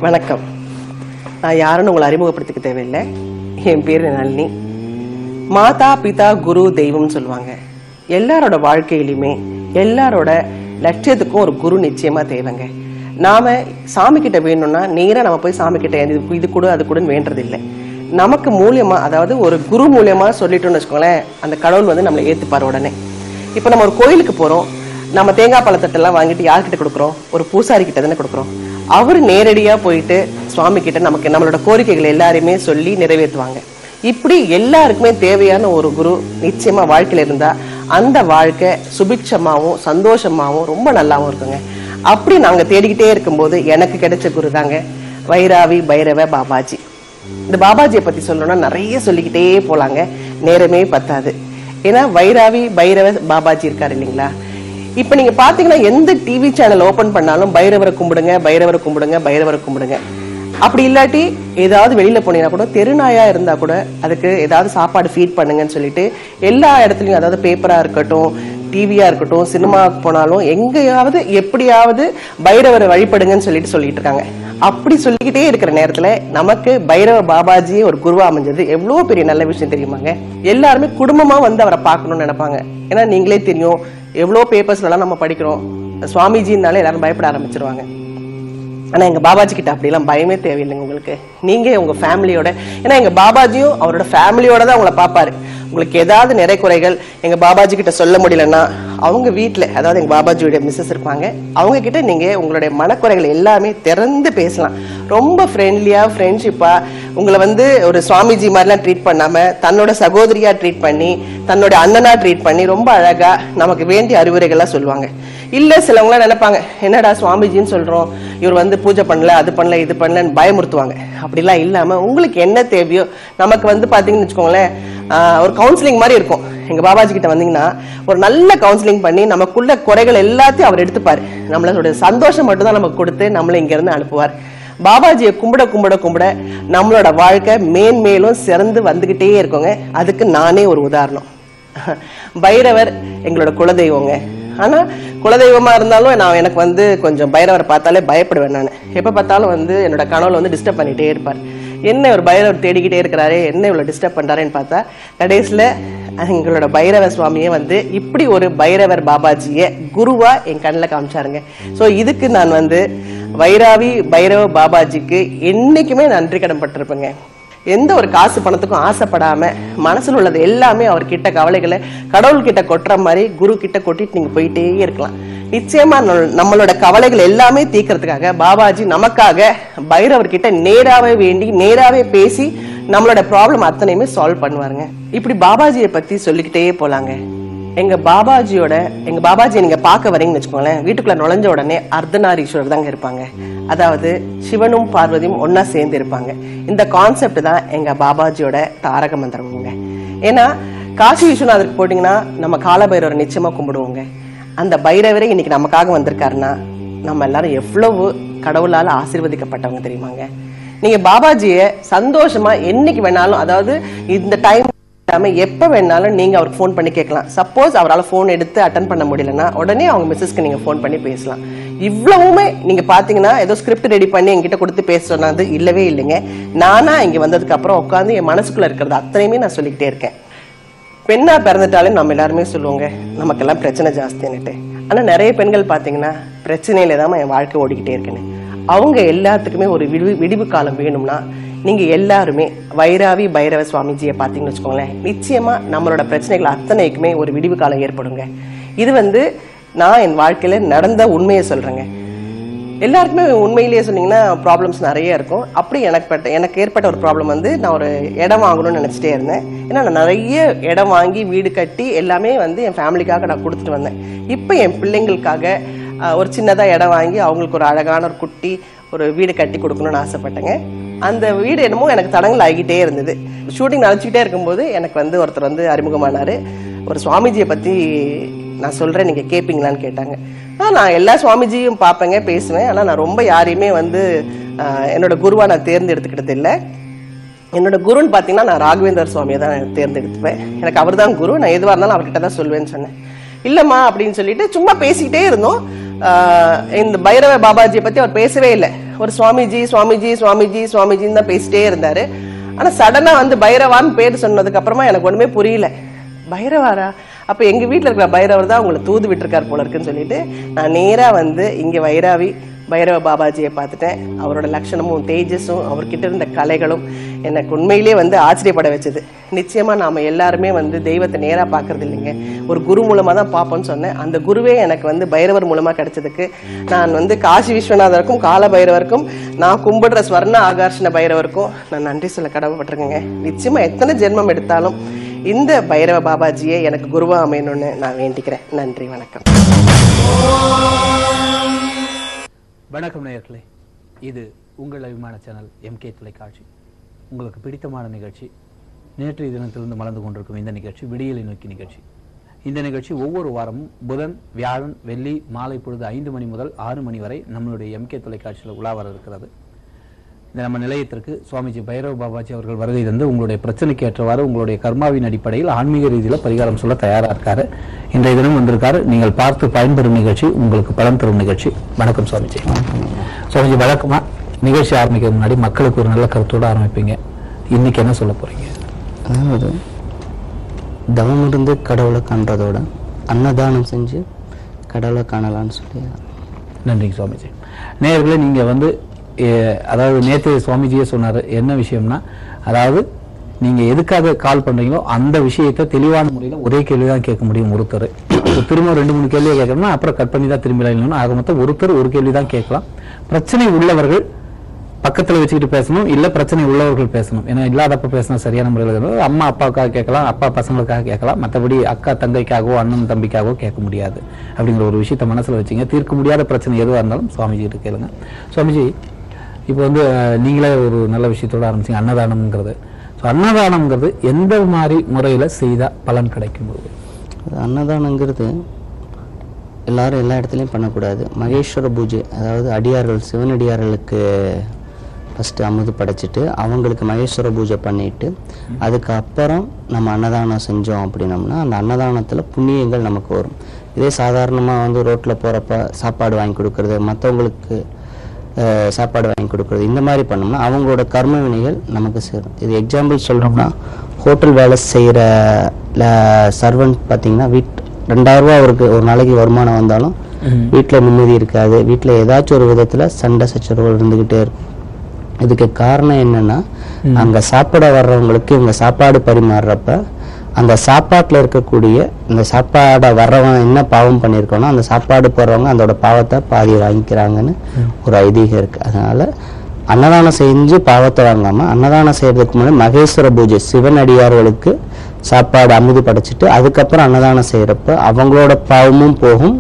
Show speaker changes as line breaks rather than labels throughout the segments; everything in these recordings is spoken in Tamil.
வணக்கம். நான் யாருன்னு உங்களை அறிமுகப்படுத்திக்க தேவையில்லை. என் பேரு நளினி. மாதா பிதா குரு தெய்வம்னு சொல்லுவாங்க. எல்லாரோட வாழ்க்கையிலுமே எல்லாரோட லட்சியத்துக்கும் ஒரு குரு நிச்சயமா தேவைங்க. நாம சாமி கிட்ட வேணும்னா நேரா நம்ம போய் சாமி கிட்ட இது கூட அது கூடன்னு வேண்டது இல்லை. நமக்கு மூலியமா, அதாவது ஒரு குரு மூலியமா சொல்லிட்டோம்னு வச்சுக்கோங்களேன், அந்த கடவுள் வந்து நம்மளை ஏத்துப்பாரு உடனே. இப்ப நம்ம ஒரு கோயிலுக்கு போறோம், நம்ம தேங்காய் பழத்தட்டெல்லாம் வாங்கிட்டு யார்கிட்ட கொடுக்குறோம்? ஒரு பூசாரி கிட்ட தானே கொடுக்குறோம். அவர் நேரடியா போயிட்டு சுவாமி கிட்ட நமக்கு நம்மளோட கோரிக்கைகளை எல்லாருமே சொல்லி நிறைவேற்றுவாங்க. இப்படி எல்லாருக்குமே தேவையான ஒரு குரு நிச்சயமா வாழ்க்கையில இருந்தா அந்த வாழ்க்கை சுபிட்சமாவும் சந்தோஷமாவும் ரொம்ப நல்லாவும் இருக்குங்க. அப்படி நாங்க தேடிக்கிட்டே இருக்கும்போது எனக்கு கிடைச்ச குரு தாங்க வைராவி பைரவ பாபாஜி. இந்த பாபாஜியை பத்தி சொல்லணும்னா நிறைய சொல்லிக்கிட்டே போலாங்க, நேரமே பத்தாது. ஏன்னா வைராவி பைரவ பாபாஜி இருக்காரு இல்லைங்களா. இப்ப நீங்க பாத்தீங்கன்னா எந்த டிவி சேனல் ஓபன் பண்ணாலும் பைரவரை கும்பிடுங்க, பைரவரை கும்பிடுங்க, பைரவரை கும்பிடுங்க. அப்படி இல்லாட்டி ஏதாவது வெளியில போனீங்கன்னா கூட தெருநாயா இருந்தா கூட அதுக்கு ஏதாவது சாப்பாடு ஃபீட் பண்ணுங்கன்னு சொல்லிட்டு எல்லா இடத்துலயும், அதாவது பேப்பரா இருக்கட்டும், டிவியா இருக்கட்டும், சினிமாவுக்கு போனாலும் எங்கேயாவது எப்படியாவது பைரவரை வழிபடுங்கன்னு சொல்லிட்டு இருக்காங்க. அப்படி சொல்லிக்கிட்டே இருக்கிற நேரத்துல நமக்கு பைரவ பாபாஜி ஒரு குருவா அமைஞ்சது எவ்வளவு பெரிய நல்ல விஷயம் தெரியுமாங்க. எல்லாருமே குடும்பமா வந்து அவரை பார்க்கணும்னு நினைப்பாங்க. ஏன்னா நீங்களே தெரியும், எவ்வளவு பேப்பர்ஸ்ல எல்லாம் நம்ம படிக்கிறோம், சுவாமிஜினாலே எல்லாரும் பயப்பட ஆரம்பிச்சிருவாங்க. ஆனா எங்க பாபாஜி கிட்ட அப்படி எல்லாம் பயமே தேவையில்லைங்க. உங்களுக்கு நீங்க உங்க ஃபேமிலியோட, ஏன்னா எங்க பாபாஜியும் அவரோட ஃபேமிலியோட தான் உங்களை பாப்பாரு. உங்களுக்கு ஏதாவது நிறை குறைகள் எங்க பாபாஜி கிட்ட சொல்ல முடியலன்னா அவங்க வீட்டுல, அதாவது எங்க பாபாஜியோட மிஸ்ஸஸ் இருப்பாங்க, அவங்க கிட்ட நீங்க உங்களுடைய மனக்குறைகள் எல்லாமே திறந்து பேசலாம். ரொம்ப ஃப்ரெண்ட்லியா ஃப்ரெண்ட்ஷிப்பா உங்களை வந்து ஒரு சுவாமிஜி மாதிரிலாம் ட்ரீட் பண்ணாம தன்னோட சகோதரியா ட்ரீட் பண்ணி, தன்னோட அண்ணனா ட்ரீட் பண்ணி ரொம்ப அழகா நமக்கு வேண்டிய அறிவுரைகள்லாம் சொல்லுவாங்க. இல்ல சிலவங்களாம் நினைப்பாங்க, என்னடா சுவாமிஜின்னு சொல்றோம், இவர் வந்து பூஜை பண்ணல, அது பண்ணல, இது பண்ணலன்னு பயமுறுத்துவாங்க. அப்படிலாம் இல்லாம உங்களுக்கு என்ன தேவையோ, நமக்கு வந்து பாத்தீங்கன்னு வச்சுக்கோங்களேன், ஒரு கவுன்சிலிங் மாதிரி இருக்கும். எங்க பாபாஜி கிட்ட வந்தீங்கன்னா ஒரு நல்ல கவுன்சிலிங் பண்ணி நமக்குள்ள குறைகள் எல்லாத்தையும் அவர் எடுத்துப்பாரு. நம்மளோட சந்தோஷம் மட்டும் தான் நமக்கு கொடுத்து நம்மளை இங்க இருந்து அனுப்புவார். பாபாஜியை கும்பிட கும்பிட கும்பிட நம்மளோட வாழ்க்கை மேன்மேலும் சிறந்து வந்துகிட்டே இருக்குங்க. அதுக்கு நானே ஒரு உதாரணம். பைரவர் எங்களோட குலதெய்வங்க. ஆனா குலதெய்வமா இருந்தாலும் நான் எனக்கு வந்து கொஞ்சம் பைரவரை பார்த்தாலே பயப்படுவேன். நான் எப்ப பார்த்தாலும் வந்து என்னோட கனவுல வந்து டிஸ்டர்ப் பண்ணிட்டே இருப்பார். என்ன ஒரு பைரவர் தேடிக்கிட்டே இருக்கிறாரு, என்ன இவ்வளவு டிஸ்டர்ப் பண்றாருன்னு பார்த்தா கடைசியில எங்களோட பைரவ சுவாமியே வந்து இப்படி ஒரு பைரவர் பாபாஜிய குருவா என் கண்ணில் காமிச்சாருங்க. சோ இதுக்கு நான் வந்து வைராவி பைரவ பாபாஜிக்கு என்னைக்குமே நன்றி கடன் பட்டிருப்பேங்க. எந்த ஒரு காசு பணத்துக்கும் ஆசைப்படாம மனசுல உள்ளது எல்லாமே அவர்கிட்ட கவலைகளை கடவுள் கிட்ட கொட்டுற மாதிரி குரு கிட்ட கொட்டிட்டு நீங்க போயிட்டே இருக்கலாம். நிச்சயமா நம்மளோட கவலைகள் எல்லாமே தீர்க்கறதுக்காக பாபாஜி நமக்காக பைரவர்கிட்ட நேராவே வேண்டி நேராவே பேசி நம்மளோட ப்ராப்ளம் அத்தனையுமே சால்வ் பண்ணுவாருங்க. இப்படி பாபாஜியை பத்தி சொல்லிக்கிட்டே போலாங்க. எங்க பாபாஜி நீங்க பார்க்க வரீங்கன்னு வச்சுக்கோங்களேன், வீட்டுக்குள்ள நுழைஞ்ச உடனே அர்த்தநாரீஸ்வரர் தாங்க இருப்பாங்க. அதாவது சிவனும் பார்வதியும் ஒன்னா சேர்ந்து இருப்பாங்க. இந்த கான்செப்ட் தான் எங்க பாபாஜியோட தாரக மந்திரமுங்க. ஏன்னா காசி விஸ்வநாதருக்கு போட்டீங்கன்னா நம்ம காலபைரவரை நிச்சயமா கும்பிடுவோங்க. அந்த பைரவரே இன்னைக்கு நமக்காக வந்திருக்காருன்னா நம்ம எல்லாரும் எவ்வளவு கடவுளால ஆசீர்வதிக்கப்பட்டவங்க தெரியுமாங்க. நீங்க பாபாஜிய சந்தோஷமா என்னைக்கு வேணாலும், அதாவது இந்த டைம் எப்ப வேணாலும் நீங்க அவருக்கு போன் பண்ணி கேட்கலாம். சப்போஸ் அவரால் போன் எடுத்து அட்டன் பண்ண முடியலன்னா உடனே அவங்க மிஸ்ஸஸ்க்கு நீங்க போன் பண்ணி பேசலாம். இவ்வளவுமே நீங்க பாத்தீங்கன்னா ஏதோ ஸ்கிரிப்ட் ரெடி பண்ணி என்கிட்ட கொடுத்து பேச சொன்னது இல்லவே இல்லைங்க. நானா இங்க வந்ததுக்கு அப்புறம் உட்காந்து என் மனசுக்குள்ள இருக்கிறது அத்தனையுமே நான் சொல்லிக்கிட்டே இருக்கேன். பெண்ணா பிறந்துட்டாலே நம்ம எல்லாருமே சொல்லுவோங்க நமக்கெல்லாம் பிரச்சனை ஜாஸ்தின்னுட்டு. ஆனா நிறைய பெண்கள் பாத்தீங்கன்னா பிரச்சனையில தான் என் வாழ்க்கை ஓடிக்கிட்டே இருக்குன்னு. அவங்க எல்லாத்துக்குமே ஒரு விடிவு காலம் வேணும்னா நீங்க எல்லாருமே வைராவி பைரவ சுவாமிஜியை பாத்தீங்கன்னு வச்சுக்கோங்களேன், நிச்சயமா நம்மளோட பிரச்சனைகள் அத்தனைக்குமே ஒரு விடிவு காலம் ஏற்படுங்க. இது வந்து நான் என் வாழ்க்கையில நடந்த உண்மையை சொல்றேங்க. எல்லாருக்குமே உண்மையிலேயே சொன்னீங்கன்னா ப்ராப்ளம்ஸ் நிறைய இருக்கும். அப்படி எனக்கு ஏற்பட்ட ஒரு ப்ராப்ளம் வந்து, நான் ஒரு இடம் வாங்கணும்னு நினைச்சிட்டே இருந்தேன். ஏன்னா நான் நிறைய இடம் வாங்கி வீடு கட்டி எல்லாமே வந்து என் ஃபேமிலிக்காக நான் கொடுத்துட்டு வந்தேன். இப்போ என் பிள்ளைங்களுக்காக ஒரு சின்னதா இடம் வாங்கி அவங்களுக்கு ஒரு அழகான ஒரு குட்டி ஒரு வீடு கட்டி கொடுக்கணும்னு ஆசைப்பட்டேங்க. அந்த வீடு என்னமோ எனக்கு தடங்கள் ஆகிட்டே இருந்தது. ஷூட்டிங் நினைச்சுக்கிட்டே இருக்கும்போது எனக்கு வந்து ஒருத்தர் வந்து அறிமுகமானாரு. ஒரு சுவாமிஜியை பத்தி நான் சொல்றேன், நீங்க கேட்பீங்களான்னு கேட்டாங்க. நான் எல்லா சுவாமிஜியும் பார்ப்பேங்க, பேசுவேன். ஆனா நான் ரொம்ப யாரையுமே வந்து என்னோட குருவா நான் தேர்ந்தெடுத்துக்கிட்டது இல்லை. என்னோட குருன்னு பாத்தீங்கன்னா நான் ராகவேந்தர் சுவாமியை தான் தேர்ந்தெடுத்துப்பேன். எனக்கு அவர் தான் குரு. நான் எதுவாக இருந்தாலும் அவர்கிட்ட தான் சொல்லுவேன்னு சொன்னேன். இல்லம்மா அப்படின்னு சொல்லிட்டு சும்மா பேசிக்கிட்டே இருந்தோம். இந்த பைரவ பாபாஜியை பத்தி அவர் பேசவே இல்லை. ஒரு சுவாமிஜி சுவாமிஜி சுவாமிஜி சுவாமிஜின்னு தான் பேசிட்டே இருந்தாரு. ஆனா சடனா வந்து பைரவான்னு பேர் சொன்னதுக்கு அப்புறமா எனக்கு ஒண்ணுமே புரியல. பைரவாரா? அப்ப எங்க வீட்டுல இருக்கிற பைரவர் தான் உங்களை தூது விட்டுருக்காரு போல இருக்குன்னு சொல்லிட்டு நான் நேரா வந்து இங்க வைராவி பைரவ பாபாஜியை பார்த்துட்டேன். அவரோட லட்சணமும் தேஜஸும் அவர்கிட்ட இருந்த கலைகளும் எனக்கு உண்மையிலேயே வந்து ஆச்சரியப்பட வச்சது. நிச்சயமா நாம எல்லாருமே வந்து தெய்வத்தை நேரா பாக்குறது இல்லைங்க, ஒரு குரு மூலமா தான் பார்ப்போம்னு சொன்னேன். அந்த குருவே எனக்கு வந்து பைரவர் மூலமா கிடைச்சதுக்கு நான் வந்து காசி விஸ்வநாதருக்கும் கால பைரவருக்கும் நான் கும்பிடுற ஸ்வர்ண ஆகர்ஷண பைரவருக்கும் நான் நன்றி சொல்ல கடமைப்பட்டிருக்கேங்க. நிச்சயமா எத்தனை ஜென்மம் எடுத்தாலும் இந்த பைரவ பாபாஜியை எனக்கு குருவா அமையணும்னு நான் வேண்டிக்கிறேன். நன்றி, வணக்கம்.
வணக்கம் நேயர்களே, இது உங்கள் அபிமான சேனல் MK தொலைக்காட்சி. உங்களுக்கு பிடித்தமான நிகழ்ச்சி நேற்றைய தினத்திலிருந்து மலர்ந்து கொண்டிருக்கும் இந்த நிகழ்ச்சி விடியலை நோக்கி நிகழ்ச்சி. இந்த நிகழ்ச்சி ஒவ்வொரு வாரமும் புதன், வியாழன், வெள்ளி மாலை பொழுது 5 மணி முதல் 6 மணி வரை நம்மளுடைய MK தொலைக்காட்சியில் உலா வர இருக்கிறது. இந்த நம்ம நிலையத்திற்கு சுவாமிஜி பைரவ பாபாஜி அவர்கள் வருகை தந்து உங்களுடைய பிரச்சனைக்கு ஏற்றவாறு உங்களுடைய கர்மாவின் அடிப்படையில் ஆன்மீக ரீதியில் பரிகாரம் சொல்ல தயாராக இருக்காரு. இன்றைய தினம் வந்திருக்காரு. நீங்கள் பார்த்து பயன்பெறும் நிகழ்ச்சி, உங்களுக்கு பலன் தரும் நிகழ்ச்சி. வணக்கம் சுவாமிஜி. சுவாமிஜி வழக்கமா நிகழ்ச்சி ஆரம்பிக்க முன்னாடி மக்களுக்கு ஒரு நல்ல கருத்தோடு ஆரம்பிப்பீங்க. இன்னைக்கு என்ன சொல்ல போறீங்க?
அதாவது தவம் இருந்து கடவுளை காண்றதோட அன்னதானம் செஞ்சு கடவுளை காணலான்னு சொல்லி.
நன்றிங்க சுவாமிஜி. நேயர்களே, நீங்க வந்து அதாவது நேற்று சுவாமிஜியே சொன்னார் என்ன விஷயம்னா, அதாவது நீங்க எதுக்காக கால் பண்றீங்களோ அந்த விஷயத்தை தெளிவான முறையில் ஒரே கேள்வி தான் கேட்க முடியும். ஒருத்தர் திரும்ப 2-3 கேள்வியை கேட்கணும்னா அப்புறம் கட் பண்ணி தான் திரும்பி இல்லைன்னு ஆக மொத்தம் ஒருத்தர் ஒரு கேள்வி தான் கேட்கலாம். பிரச்சனை உள்ளவர்கள் பக்கத்தில் வச்சுக்கிட்டு பேசணும், இல்லை பிரச்சனை உள்ளவர்கள் பேசணும். ஏன்னா இல்லாதப்ப பேசினா சரியான முறையில் அம்மா அப்பாவுக்காக கேட்கலாம், அப்பா பசங்களுக்காக கேட்கலாம், மற்றபடி அக்கா தங்கைக்காகவோ அண்ணன் தம்பிக்காகவோ கேட்க முடியாது அப்படிங்கிற ஒரு விஷயத்த மனசில் வச்சுங்க. தீர்க்க முடியாத பிரச்சனை எதுவாக இருந்தாலும் சுவாமிஜி கிட்ட கேளுங்க. சுவாமிஜி, இப்போ வந்து நீங்களே ஒரு நல்ல விஷயத்தோட ஆரம்பிச்சிங்க, அன்னதானம்ங்கிறது. ஸோ அன்னதானம்ங்கிறது எந்த மாதிரி முறையில் செய்தால் பலன் கிடைக்கும்?
அன்னதானங்கிறது எல்லாரும் எல்லா இடத்துலையும் பண்ணக்கூடாது. மகேஸ்வர பூஜை, அதாவது அடியார்கள் சிவனடியார்களுக்கு ஃபஸ்ட்டு அமுது படைச்சிட்டு அவங்களுக்கு மகேஸ்வர பூஜை பண்ணிட்டு அதுக்கப்புறம் நம்ம அன்னதானம் செஞ்சோம் அப்படின்னம்னா அந்த அன்னதானத்தில் புண்ணியங்கள் நமக்கு வரும். இதே சாதாரணமாக வந்து ரோட்டில் போகிறப்ப சாப்பாடு வாங்கி கொடுக்கறது, மற்றவங்களுக்கு சாப்பாடு வாங்கி கொடுக்குறது, இந்த மாதிரி பண்ணோம்னா அவங்களோட கர்ம வினைகள் நமக்கு சேரும். இது எக்ஸாம்பிள் சொல்கிறோம்னா, ஹோட்டல் வேலை செய்கிற சர்வெண்ட் பார்த்தீங்கன்னா 2000 ரூபா அவருக்கு ஒரு நாளைக்கு வருமானம் வந்தாலும் வீட்டில் நிம்மதி இருக்காது. வீட்டில் ஏதாச்சும் ஒரு விதத்தில் சண்டை சச்சரவுகள் இருந்துக்கிட்டே இருக்கும். இதுக்கு காரணம் என்னென்னா, அங்கே சாப்பிட வர்றவங்களுக்கு இவங்க சாப்பாடு பரிமாறுறப்ப அந்த சாப்பாட்டில் இருக்கக்கூடிய இந்த சாப்பாடை வர்றவங்க என்ன பாவம் பண்ணியிருக்கோன்னா அந்த சாப்பாடு போடுறவங்க அதோட பாவத்தை பாதி வாங்கிக்கிறாங்கன்னு ஒரு ஐதீகம் இருக்குது. அதனால் அன்னதானம் செஞ்சு பாவத்தை வாங்காமல் அன்னதானம் செய்கிறதுக்கு முன்னாடி மகேஸ்வர பூஜை, சிவன் அடியார்களுக்கு சாப்பாடு அமுது படைச்சிட்டு அதுக்கப்புறம் அன்னதானம் செய்கிறப்ப அவங்களோட பாவமும் போகும்,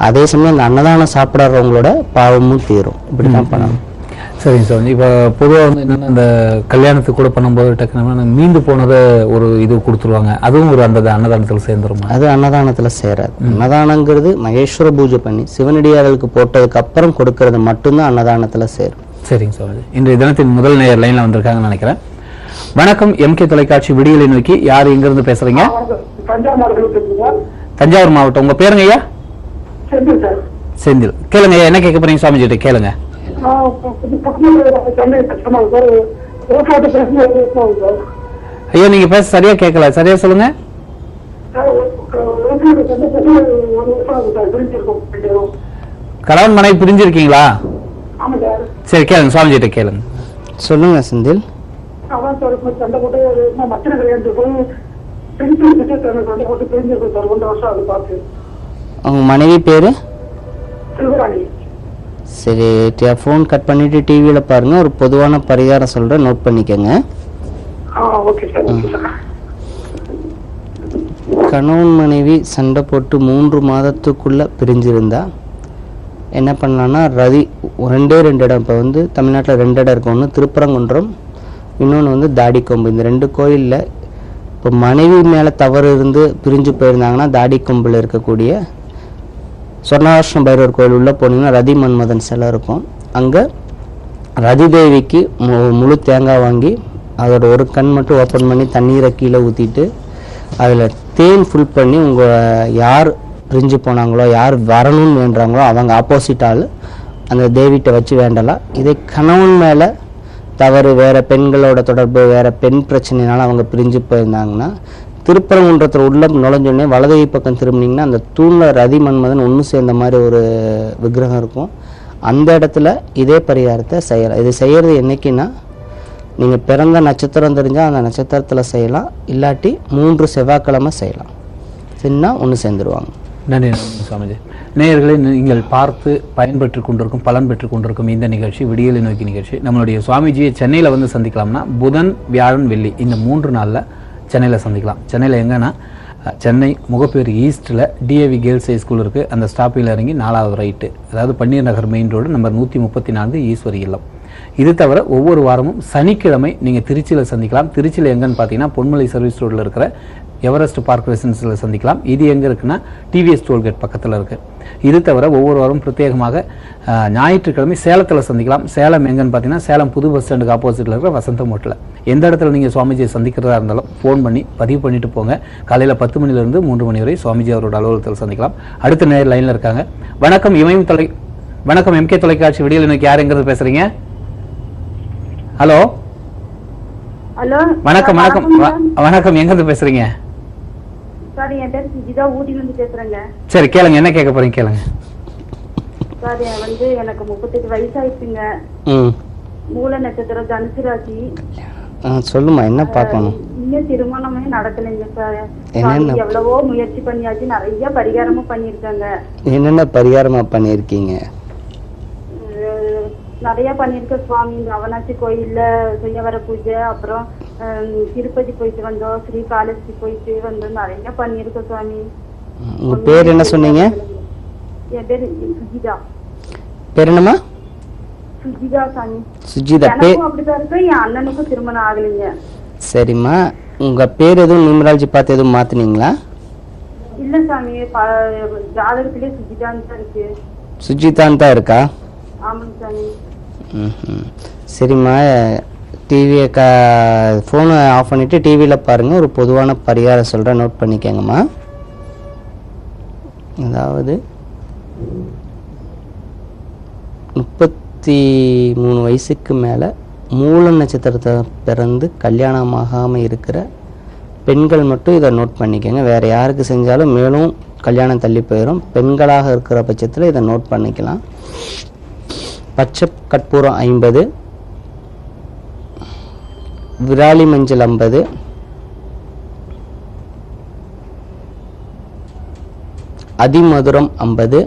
அதே சமயம் அந்த அன்னதானம் சாப்பிட்றவங்களோட பாவமும் தீரும். இப்படி தான் பண்ணணும்.
சரிங்க சார். இப்போ பொதுவாக வந்து என்னென்னா, இந்த கல்யாணத்துக்கு கூட பண்ணும்போது டக்குனு மீண்டு போனதை ஒரு இது கொடுத்துருவாங்க, அதுவும் ஒரு அந்த அன்னதானத்தில் சேர்ந்துருமா?
அது அன்னதானத்தில் சேராது. அன்னதானங்கிறது மகேஸ்வர பூஜை பண்ணி சிவனடியார்களுக்கு போட்டதுக்கு அப்புறம் கொடுக்கறது மட்டும்தான் அன்னதானத்தில் சேரும்.
சரிங்க சார். இன்றைய தினத்தின் முதல் நேயர் லைனில் வந்திருக்காங்கன்னு நினைக்கிறேன். வணக்கம், MK தொலைக்காட்சி விடியலை நோக்கி. யார் எங்கிருந்து பேசுறீங்க? தஞ்சாவூர் மாவட்டம். உங்க பேருங்க ஐயா? செந்தில். கேளுங்க ஐயா, என்ன கேட்க போறீங்க சுவாமிஜிட்ட? கேளுங்க. ஐயா, நீங்க பேச சரியா கேட்கல, சரியா சொல்லுங்க. கணவன் மனைவி பிரிஞ்சிருக்கீங்களா? சரி, கேளுங்க சுவாமிஜிட்ட கேளுங்க.
சொல்லுங்க செந்தில். உங்க மனைவி பேரு? சரி, ஃபோன் கட் பண்ணிட்டு டிவியில் பாருங்க. ஒரு பொதுவான பரிகாரம் சொல்றேன், நோட் பண்ணிக்கங்க. கணவன் மனைவி சண்டை போட்டு 3 மாதத்துக்குள்ள பிரிஞ்சிருந்தா என்ன பண்ணலான்னா, ரதி 2 இடம். இப்போ வந்து தமிழ்நாட்டில் 2 இடம் இருக்கு. ஒன்று திருப்பரங்குன்றம், இன்னொன்று வந்து தாடிக்கொம்பு. இந்த 2 கோயிலில் இப்போ மனைவி மேலே தவறு இருந்து பிரிஞ்சு போயிருந்தாங்கன்னா தாடிக்கொம்பில் இருக்கக்கூடிய சொர்ணாகிருஷ்ண பைரவர் கோயில் உள்ளே போனீங்கன்னா ரதி மன்மதன் சிலை இருக்கும். அங்கே ரதி தேவிக்கு முழு தேங்காய் வாங்கி அதோட ஒரு கண் மட்டும் ஓப்பன் பண்ணி தண்ணீரை கீழே ஊற்றிட்டு அதில் தேன் ஃபுல் பண்ணி உங்கள் யார் பிரிஞ்சு போனாங்களோ, யார் வரணும்னு வேண்டுறாங்களோ அவங்க ஆப்போசிட் ஆள் அந்த தேவிட்ட வச்சு வேண்டலாம். இதே கணவன் மேலே தவறு, வேற பெண்களோட தொடர்பு, வேற பெண் பிரச்சனைனால அவங்க பிரிஞ்சு போயிருந்தாங்கன்னா, திருப்பரங்குன்றத்தில் உள்ள நுழைஞ்சோடனே வலது பக்கம் திரும்பினீங்கன்னா அந்த தூண்ல ரதி மன்மதன் ஒன்று சேர்ந்த மாதிரி ஒரு விக்கிரகம் இருக்கும். அந்த இடத்துல இதே பரிகாரத்தை செய்யலாம். இது செய்யறது என்னைக்குன்னா, நீங்கள் பிறந்த நட்சத்திரம் தெரிஞ்சால் அந்த நட்சத்திரத்தில் செய்யலாம், இல்லாட்டி 3 செவ்வாய்க்கிழமை செய்யலாம். சரின்னா ஒன்று சேர்ந்துருவாங்க.
நன்றி சுவாமிஜி. நேயர்களை நீங்கள் பார்த்து பயன்பெற்று கொண்டிருக்கும், பலன் பெற்று கொண்டிருக்கும் இந்த நிகழ்ச்சி விடியலை நோக்கி நிகழ்ச்சி. நம்மளுடைய சுவாமிஜியை சென்னையில் வந்து சந்திக்கலாம்னா புதன், வியாழன், வெள்ளி இந்த 3 நாளில் சென்னையில் சந்திக்கலாம். சென்னையில் எங்கன்னா சென்னை முகப்பேர் ஈஸ்ட்டில் டிஏவி கேர்ள்ஸ் ஹை ஸ்கூல் இருக்குது. அந்த ஸ்டாப்பில் இறங்கி 4வது ரைட்டு, அதாவது Panneer Nagar main road number 134 Eswari இல்லம். இது தவிர ஒவ்வொரு வாரமும் சனிக்கிழமை நீங்கள் திருச்சியில் சந்திக்கலாம். திருச்சியில் எங்கன்னு பார்த்தீங்கன்னா பொன்மலை சர்வீஸ் ரோடில் இருக்கிற எவரெஸ்ட் பார்க் ரெசிடென்சியில் சந்திக்கலாம். இது எங்கே இருக்குன்னா டிவிஎஸ் டோல்கேட் பக்கத்தில் இருக்குது. இது தவிர ஒவ்வொரு வாரம் பிரத்யேகமாக ஞாயிற்றுக்கிழமை சேலத்தில் சந்திக்கலாம். சேலம் எங்கன்னு பார்த்தீங்கன்னா சேலம் புது பஸ் ஸ்டாண்டுக்கு ஆப்போசிட்டில் இருக்கிற வசந்தம் ஹோட்டலில். எந்த இடத்துல நீங்கள் சுவாமிஜியை சந்திக்கிறதா இருந்தாலும் ஃபோன் பண்ணி பதிவு பண்ணிட்டு போங்க. காலையில் 10 மணிலேருந்து 3 மணி வரை சுவாமிஜி அவரோட அலுவலகத்தில் சந்திக்கலாம். அடுத்த நேர் லைனில் இருக்காங்க. வணக்கம் வணக்கம் எம்கே தொலைக்காட்சி விடியலை நோக்கி யாருங்கிறது பேசுறீங்க? ஹலோ
ஹலோ
வணக்கம். வணக்கம் வணக்கம் எங்கிருந்து பேசுறீங்க?
சார் என் பேர் சுஜிதா, ஊட்டிலிருந்து பேசுறேங்க.
சரி கேளுங்க, என்ன கேட்க போறீங்க கேளுங்க.
சார் எனக்கு 38 வயசு ஆயிடுச்சுங்க. மூல நட்சத்திரம் தனுசு ராசி.
சொல்லுமா, என்ன பார்க்கணும்?
இன்னும் திருமணமே நடக்கலைங்க சார். எவ்வளவோ முயற்சி பண்ணியாச்சு, நிறைய பரிகாரமும் பண்ணிருக்காங்க.
என்னென்ன பரிகாரமா பண்ணிருக்கீங்க?
நிறைய பண்ணிருக்க சுவாமி. அவனாச்சி கோயில்ல செய்யவர பூஜை, அப்புறம் திருப்பதி போயிட்டு வந்தோம், ஸ்ரீ காலேஜ் போயிட்டு வந்தோம், நிறைய பண்ணிருக்க சுவாமி.
உங்க பேர் என்ன சொன்னீங்க?
என் பேரு சுஜிதா.
பேர் என்னமா?
சுஜிதா சாமி.
சுஜிதா
அப்படிதான் இருக்கு. என் அண்ணனுக்கும் திருமணம் ஆகலைங்க.
சரிம்மா, உங்க பேர் எதுவும் நியூமராலஜி பார்த்து எதுவும் மாத்தினீங்களா?
இல்ல சாமி, ஜாதகத்திலே சுஜிதான் தான் இருக்கு.
சுஜிதான் தான் இருக்கா?
ஆமாங்க சாமி.
சரிம்மா, டிவியை ஃபோனை ஆஃப் பண்ணிவிட்டு டிவியில் பாருங்கள். ஒரு பொதுவான பரிகாரம் சொல்கிறேன், நோட் பண்ணிக்கங்கம்மா. அதாவது 33 வயசுக்கு மேலே மூல நட்சத்திரத்தை பிறந்து கல்யாணமாகாமல் இருக்கிற பெண்கள் மட்டும் இதை நோட் பண்ணிக்கோங்க. வேறு யாருக்கு செஞ்சாலும் மேலும் கல்யாணம் தள்ளி போயிடும். பெண்களாக இருக்கிற பட்சத்தில் இதை நோட் பண்ணிக்கலாம். பச்சை கற்பூரம் 50, விராலி மஞ்சள் 50, அதிமதுரம் 50,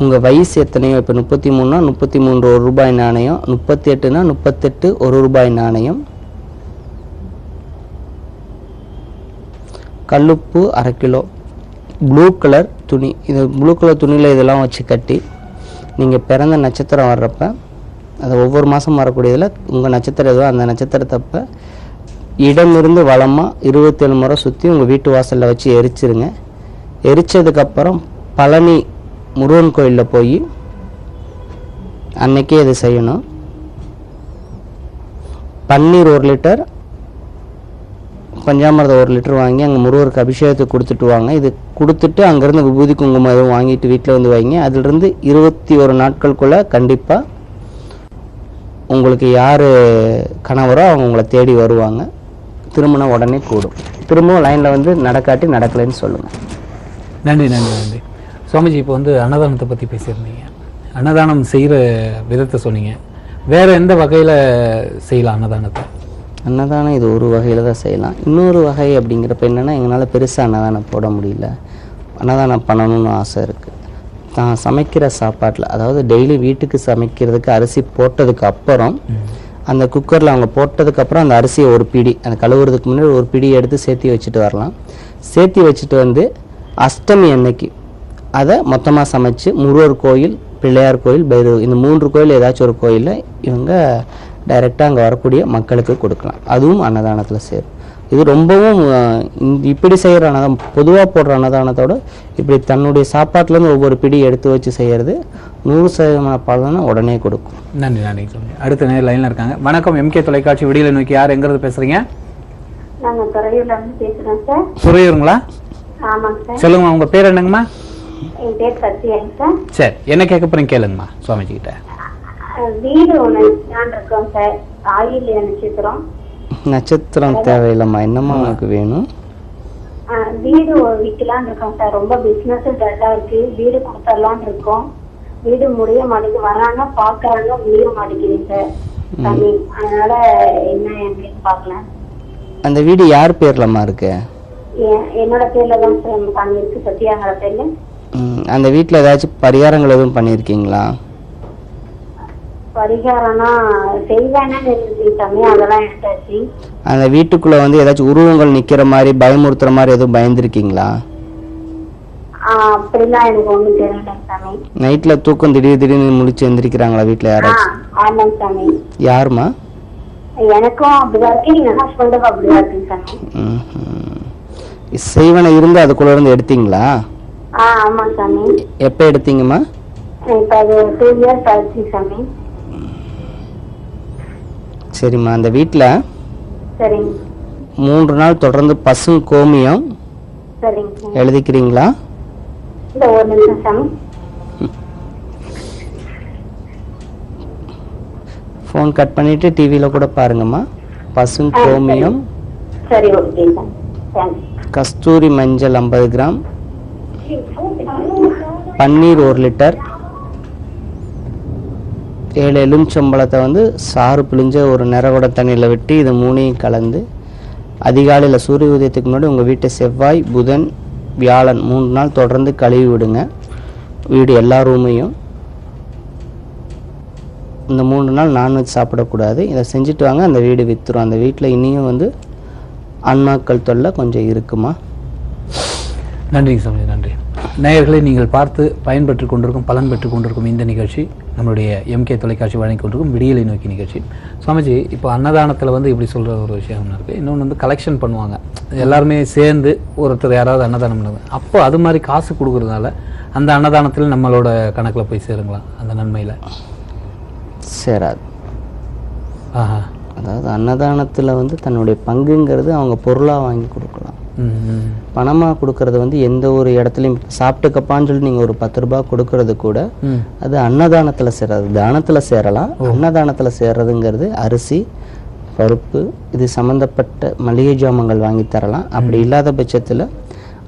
உங்க வயசு எத்தனையோ, இப்போ 33னா 33 1 ரூபாய் நாணயம், 38னா 38 1 ரூபாய் நாணயம், கல்லுப்பு 1/2 கிலோ, ப்ளூ கலர் துணி. இது ப்ளூ கலர் துணியில் இதெல்லாம் வச்சு கட்டி நீங்கள் பிறந்த நட்சத்திரம் வர்றப்ப, அது ஒவ்வொரு மாதம் வரக்கூடியதில் உங்கள் நட்சத்திரம் எதுவோ அந்த நட்சத்திரத்தப்ப இடமிருந்து வளமாக 27 முறை சுற்றி உங்கள் வீட்டு வாசலில் வச்சு எரிச்சிருங்க. எரிச்சதுக்கப்புறம் பழனி முருகன் கோயிலில் போய் அன்னைக்கே இது செய்யணும். பன்னீர் 1 லிட்டர், பஞ்சாமிரதம் 1 லிட்டர் வாங்கி அங்கே முருகருக்கு அபிஷேகத்துக்கு கொடுத்துட்டு வாங்க. இது கொடுத்துட்டு அங்கேருந்து விபூதி குங்குமம் எதுவும் வாங்கிட்டு வீட்டில் வந்து வைங்க. அதிலிருந்து 21 நாட்களுக்குள்ளே கண்டிப்பாக உங்களுக்கு யார் கணவரோ அவங்க உங்களை தேடி வருவாங்க. திருமணம் உடனே கூடும். திரும்பவும் லைனில் வந்து நடக்காட்டி நடக்கலைன்னு சொல்லுங்கள்.
நன்றி நன்றி நன்றி. சுவாமிஜி, இப்போ வந்து அன்னதானத்தை பற்றி பேசியிருந்தீங்க. அன்னதானம் செய்கிற விதத்தை சொன்னீங்க. வேறு எந்த வகையில் செய்யலாம் அன்னதானத்தை?
அன்னதானம் இது ஒரு வகையில் தான் செய்யலாம். இன்னொரு வகை அப்படிங்கிறப்ப என்னென்னா, எங்களால் பெருசாக அன்னதானம் போட முடியல, அன்னதானம் பண்ணணும்னு ஆசை இருக்குது. தான் சமைக்கிற சாப்பாட்டில், அதாவது டெய்லி வீட்டுக்கு சமைக்கிறதுக்கு அரிசி போட்டதுக்கு அப்புறம் அந்த குக்கரில் அவங்க போட்டதுக்கப்புறம் அந்த அரிசியை ஒரு பிடி, அந்த கழுவுறதுக்கு முன்னாடி ஒரு பிடி எடுத்து சேர்த்தி வச்சுட்டு வரலாம். சேர்த்தி வச்சுட்டு வந்து அஷ்டமி அன்னைக்கு அதை மொத்தமாக சமைச்சு முருகர் கோயில், பிள்ளையார் கோயில், பைரவர், இந்த 3 கோயில் ஏதாச்சும் ஒரு கோயிலில் இவங்க டைரெக்டாக அங்கே வரக்கூடிய மக்களுக்கு கொடுக்கலாம். அதுவும் அன்னதானத்தில் சேரும். இது ரொம்பவும் இப்படி செய்கிற அன்னதானம், பொதுவாக போடுற அன்னதானத்தோடு இப்படி தன்னுடைய சாப்பாட்டிலேருந்து ஒவ்வொரு பிடி எடுத்து வச்சு செய்கிறது 100% பலனை உடனே கொடுக்கும்.
நன்றி நன்றி. அடுத்த நேரம் லைனில் இருக்காங்க. வணக்கம், எம்கே தொலைக்காட்சி விடியலை நோக்கி யார் எங்கிறது பேசுகிறீங்க?
நாங்க துறையூர்ல இருந்து பேசுறோம் சார்.
துறையூருங்களா?
ஆமாங்க சார்.
சொல்லுங்கம்மா, உங்க பேர் என்னங்கம்மா?
என் பேர் சத்யாங்க சார்.
சரி, என்ன கேட்க போறீங்க கேளுங்கம்மா சுவாமிஜி கிட்ட.
வீடு ஒண்ணு இருக்கோம் சார். ஆயில்ய நட்சத்திரம்.
நட்சத்திரம் தேவையில்லைம்மா, என்னம்மா உங்களுக்கு வேணும்?
வீடு விற்கலான்னு இருக்கோம் சார். ரொம்ப பிசினஸ் டல்லா இருக்கு. வீடு கொடுத்துடலான்னு இருக்கோம். வீடு முடிய மாட்டேங்குது. வராங்க பாக்குறாங்க, முடிய மாட்டேங்குது சார். அதனால என்ன அப்படின்னு பாக்கலாம்.
அந்த வீடு யார் பேர்லம்மா இருக்கு?
என்னோட பேர்ல தான் சார் தண்ணி இருக்கு, சத்யாங்கிற பேர்ல.
அந்த வீட்டுல ஏதாச்சும் பரிகாரங்கள் எதுவும் பண்ணிருக்கீங்களா?
பரிகாரம்னா செய்வேன்னு சாமி, அதெல்லாம் எடுத்தாச்சு.
அந்த வீட்டுக்குள்ள வந்து ஏதாச்சும் உருவங்கள் நிக்கிற மாதிரி பயமுறுத்துற மாதிரி எதுவும் பயந்துருக்கீங்களா?
அப்படிலாம் எனக்கு ஒண்ணும் தெரியல சாமி.
நைட்ல தூக்கம் திடீர்னு முழிச்சு எந்திரிக்கிறாங்களா வீட்டுல யாராச்சும்?
ஆமாங்க சாமி.
யாருமா?
எனக்கும் அப்படிதான் இருக்கு, எங்க ஹஸ்பண்டுக்கும் அப்படிதான் இருக்கு சாமி.
செய்வன இருந்து அதுக்குள்ள இருந்து எடுத்தீங்களா?
ஆமா சாமி.
எப்ப எடுத்தீங்கம்மா?
இப்ப அது 2 years ஆச்சு சாமி.
சரிம்மா, அந்த வீட்டுல
சரிங்க
3 நாள் தொடர்ந்து பசும் கோமியம்
சரிங்க
எழுதிக்கிறீங்களா?
இந்த ஒரு நிமிஷம் சாமி.
ஃபோன் கட் பண்ணிட்டு டிவியில கூட பாருங்கம்மா. பசும் கோமியம்,
சரி ஓகே சாமி. தேங்க்ஸ்.
கஸ்தூரி மஞ்சள் 50 கிராம், பன்னீர் 1 லிட்டர், 7 எலுமிச்சம்பழத்தை வந்து சாறு பிழிஞ்ச ஒரு நிறகுட தண்ணியில் விட்டு இது 3ஐயும் கலந்து அதிகாலையில் சூரிய உதயத்துக்கு முன்னாடி உங்கள் வீட்டை செவ்வாய் புதன் வியாழன் 3 நாள் தொடர்ந்து கழுவி விடுங்க. வீடு எல்லா ரூமையும். இந்த 3 நாள் நான்வெஜ் சாப்பிடக்கூடாது. இதை செஞ்சுட்டு வாங்க, அந்த வீடு விற்றுரும். அந்த வீட்டில் இனியும் வந்து ஆன்மாக்கள் தொல்லை கொஞ்சம் இருக்குமா.
நன்றிங்க சாமி, நன்றி. நேயர்களை நீங்கள் பார்த்து பயன்பெற்று கொண்டிருக்கும், பலன் பெற்றுக் கொண்டிருக்கும் இந்த நிகழ்ச்சி நம்மளுடைய எம்கே தொலைக்காட்சி வழங்கி கொண்டிருக்கும் விடியலை நோக்கி நிகழ்ச்சி. சுவாமிஜி, இப்போ அன்னதானத்தில் வந்து இப்படி சொல்கிற ஒரு விஷயம் இருக்குது. இன்னொன்று வந்து கலெக்ஷன் பண்ணுவாங்க, எல்லாருமே சேர்ந்து ஒருத்தர் யாராவது அன்னதானம் பண்ணுவாங்க. அப்போ அது மாதிரி காசு கொடுக்குறதுனால அந்த அன்னதானத்தில் நம்மளோட கணக்கில் போய் சேருங்களா அந்த நன்மையில்?
சேராது.
ஆஹா.
அதாவது அன்னதானத்தில் வந்து தன்னுடைய பங்குங்கிறது அவங்க பொருளாக வாங்கி கொடுக்கலாம். பணமாக கொடுக்கறது வந்து எந்த ஒரு இடத்துலையும் சாப்பிட்டுக்கப்பான்னு சொல்லி நீங்கள் ஒரு 10 ரூபாய் கொடுக்கறது கூட அது அன்னதானத்தில் சேராது. தானத்தில் சேரலாம். அன்னதானத்தில் சேர்றதுங்கிறது அரிசி பருப்பு இது சம்மந்தப்பட்ட மளிகை ஜாமங்கள் வாங்கி தரலாம். அப்படி இல்லாத பட்சத்தில்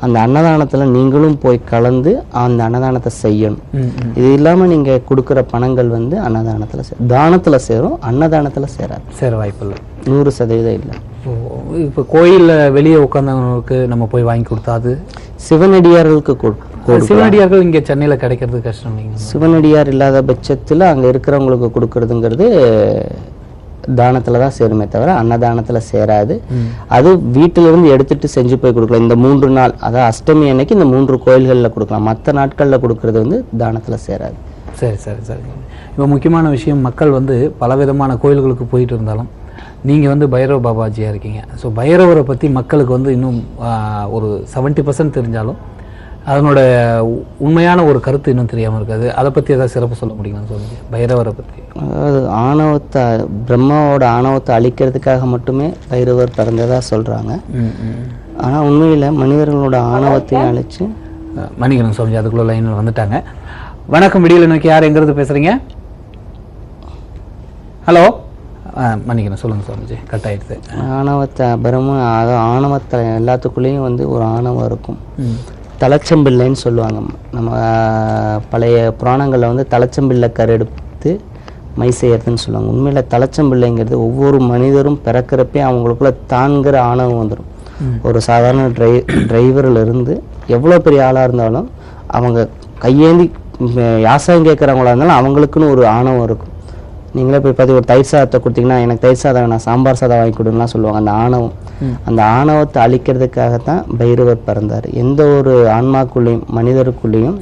அந்த அன்னதானத்தில் நீங்களும் போய் கலந்து அந்த அன்னதானத்தை செய்யணும். இது இல்லாமல் நீங்கள் கொடுக்குற பணங்கள் வந்து அன்னதானத்தில் தானத்தில் சேரும், அன்னதானத்தில் சேராது.
சேர வாய்ப்பு இல்லை,
100% இல்லை.
இப்போ கோயிலில் வெளியே உட்காந்தவங்களுக்கு நம்ம போய் வாங்கி கொடுத்தா அது
சிவனடியார்களுக்கு
சிவனடியார்கள் இங்கே சென்னையில் கிடைக்கிறது கஷ்டம். நீங்கள்
சிவனடியார் இல்லாத பட்சத்தில் அங்கே இருக்கிறவங்களுக்கு கொடுக்கறதுங்கிறது தானத்தில் தான் சேருமே தவிர அன்னதானத்தில் சேராது. அது வீட்டிலிருந்து எடுத்துட்டு செஞ்சு போய் கொடுக்கலாம். இந்த 3 நாள், அதாவது அஷ்டமி அன்னைக்கு இந்த 3 கோயில்களில் கொடுக்கலாம். மற்ற நாட்களில் கொடுக்கறது வந்து தானத்தில் சேராது.
சரி சரி சரி. இப்போ முக்கியமான விஷயம், மக்கள் வந்து பலவிதமான கோயில்களுக்கு போயிட்டு இருந்தாலும் நீங்கள் வந்து பைரவ பாபாஜியாக இருக்கீங்க. ஸோ பைரவரை பற்றி மக்களுக்கு வந்து இன்னும் ஒரு 70% தெரிஞ்சாலும் அதனோட உண்மையான ஒரு கருத்து இன்னும் தெரியாமல் இருக்காது. அதை பற்றி ஏதாவது சிறப்பு சொல்ல முடியுங்களா சொல்லுங்க பைரவரை பற்றி?
அதாவது ஆணவத்தை, பிரம்மாவோட ஆணவத்தை அழிக்கிறதுக்காக மட்டுமே பைரவர் பிறந்ததாக சொல்கிறாங்க. ஆனால் உண்மையில் மனிதர்களோட ஆணவத்தையும் அழிச்சு
மணிகண்டன் சுவாமிஜி அதுக்குள்ள லைனில் வந்துட்டாங்க. வணக்கம், விடியலை நோக்கி யார் எங்கிறது பேசுகிறீங்க? ஹலோ, மன்னிக்கணும், சொல்லுங்கள் சுவாமிஜி, கட் ஆயிடுது.
ஆணவத்தை ஆணவத்தை எல்லாத்துக்குள்ளேயும் வந்து ஒரு ஆணவம் இருக்கும். தலைச்சம்பிள்ளைன்னு சொல்லுவாங்க. நம்ம பழைய புராணங்களில் வந்து தலைச்சம்பிள்ளை கரெடுத்து மை செய்யறதுன்னு சொல்லுவாங்க. உண்மையில் தலைச்சம்பிள்ளைங்கிறது ஒவ்வொரு மனிதரும் பிறக்கிறப்பே அவங்களுக்குள்ள தான்கிற ஆணவம் வந்துடும். ஒரு சாதாரண டிரைவரில் இருந்து எவ்வளோ பெரிய ஆளாக இருந்தாலும் அவங்க கையேந்தி யாசகம் கேட்குறவங்களா இருந்தாலும் அவங்களுக்குன்னு ஒரு ஆணவம் இருக்கும். நீங்களே போய் பார்த்து ஒரு தயிர் சாதத்தை கொடுத்தீங்கன்னா எனக்கு தயிர் சாதம் வேணாம், சாம்பார் சாதம் வாங்கி கொடுங்கலாம் சொல்லுவாங்க. அந்த ஆணவம், அந்த ஆணவத்தை அழிக்கிறதுக்காகத்தான் பைரவர் பிறந்தார். எந்த ஒரு ஆன்மாக்குள்ளேயும் மனிதருக்குள்ளேயும்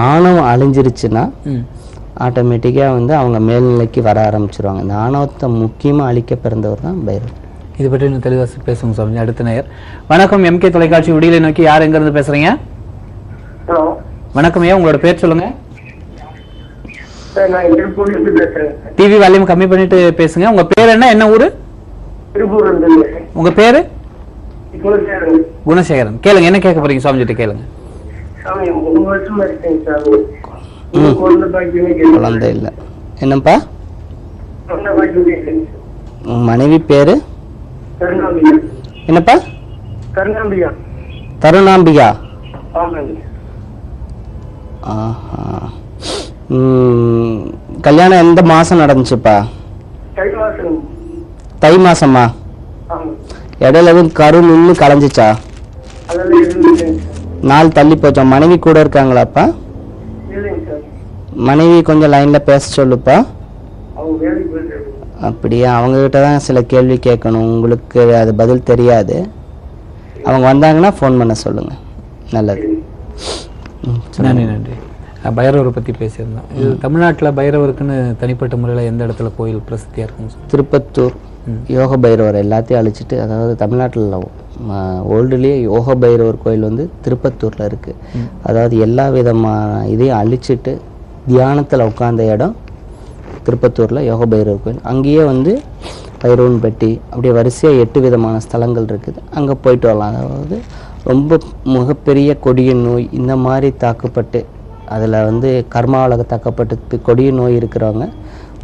ஆணவம் அழிஞ்சிருச்சுன்னா ஆட்டோமேட்டிக்காக வந்து அவங்க மேல்நிலைக்கு வர ஆரம்பிச்சிருவாங்க. இந்த ஆணவத்தை முக்கியமாக அழிக்க பிறந்தவர் தான் பைரவர்.
இது பற்றி இன்னும் தெளிவாக பேசுங்க சாமி. அடுத்த நேயர். வணக்கம், எம்கே தொலைக்காட்சி விடியலை நோக்கி யார் எங்கிருந்து பேசுறீங்க?
ஹலோ,
வணக்கம் ஐயா, உங்களோட பேர் சொல்லுங்க.
நான் திருப்பூர்ல பேசுறேன்.
டிவி வால்யூம் கம்மி பண்ணிட்டு பேசுங்க. உங்க பேர் என்ன, என்ன ஊரு?
திருப்பூர்.
உங்க பேரு?
குணசேகரன்.
குணசேகரன். கேளுங்க, என்ன கேட்க போறீங்க சுவாமிஜிட்ட கேளுங்க.
சாமி 3 வருஷமா இருக்கேன் சாமி. குழந்தை பாக்கியமே
குழந்தை இல்லை. என்னப்பா?
குழந்தை பாக்கியமே இல்லை.
உன் மனைவி பேரு
கருணாம்பிகா.
என்னப்பா?
கருணாம்பிகா.
தருணாம்பிகா.
ஆமாங்க.
ஆஹா. கல்யாணம் எந்த மாசம் நடந்துச்சுப்பா?
தை மாசம்.
தை மாசமா?
ஆமா.
இடையில எதுவும் கரு நின்று கலைஞ்சிச்சா?
அதெல்லாம் இருந்துச்சு.
நாள் தள்ளி போச்சா? மனைவி கூட இருக்காங்களாப்பா?
இல்லைங்க சார்.
மனைவி கொஞ்சம் லைன்ல பேச சொல்லுப்பா.
அவங்க வேலைக்கு போயிட்டு.
அப்படியே அவங்க கிட்ட தான் சில கேள்வி கேட்கணும், உங்களுக்கு அது பதில் தெரியாது. அவங்க வந்தாங்கன்னா ஃபோன் பண்ண சொல்லுங்க. நல்லது.
நன்றி நன்றி. பைரவரை பத்தி பேசியிருந்தோம். இது தமிழ்நாட்டில் பைரவருக்குன்னு தனிப்பட்ட முறையில் எந்த இடத்துல கோயில் பிரசித்தியா இருக்குன்னு
திருப்பத்தூர் யோக பைரவர் எல்லாத்தையும் அழிச்சிட்டு, அதாவது தமிழ்நாட்டில் ஓல்டுலேயே யோக பைரவர் கோயில் வந்து திருப்பத்தூர்ல இருக்கு. அதாவது எல்லா விதமான இதையும் அழிச்சிட்டு தியானத்தில் உட்கார்ந்த இடம் திருப்பத்தூர்ல யோக பைரவர் கோயில். அங்கேயே வந்து பைரவன் பெட்டி அப்படியே வரிசையாக 8 விதமான ஸ்தலங்கள் இருக்குது. அங்கே போயிட்டு வரலாம். அதாவது ரொம்ப மிகப்பெரிய கொடிய நோய் இந்த மாதிரி தாக்கப்பட்டு, அதில் வந்து கர்மாவளக தாக்கப்பட்டு கொடிய நோய் இருக்கிறவங்க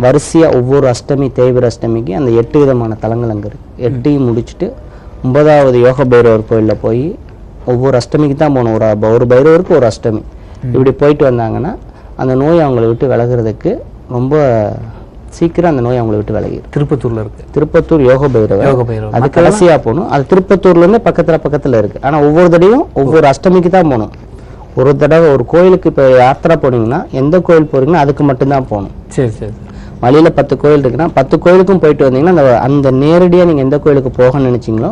வரிசையாக ஒவ்வொரு அஷ்டமி தேய்பிர அஷ்டமிக்கு அந்த 8 விதமான தலங்கள் அங்கே இருக்குது. 8ஐயும் முடிச்சுட்டு 9வது யோக பைரவர் கோயிலில் போய் ஒவ்வொரு அஷ்டமிக்கு தான் போகணும். ஒரு பைரவருக்கு ஒரு அஷ்டமி இப்படி போயிட்டு வந்தாங்கன்னா அந்த நோய் அவங்கள விட்டு விலகிறதுக்கு ரொம்ப சீக்கிரம் அந்த நோய் அவங்களை விட்டு விலகிடும்.
திருப்பத்தூர்ல இருக்கு.
திருப்பத்தூர் யோக பைரவர். அது கடைசியா போகணும். அது திருப்பத்தூர்ல இருந்து பக்கத்துல இருக்கு. ஆனா ஒவ்வொரு தடையும் ஒவ்வொரு அஷ்டமிக்கு தான் போகணும். ஒரு தடவை ஒரு கோயிலுக்கு இப்போ யாத்திரை போனீங்கன்னா எந்த கோயில் போறீங்கன்னா அதுக்கு மட்டும்தான் போகணும்.
சரி சரி.
வழியில 10 கோயில் இருக்குன்னா 10 கோயிலுக்கும் போயிட்டு வந்தீங்கன்னா அந்த நேரடியா நீங்க எந்த கோயிலுக்கு போக நினைச்சீங்களோ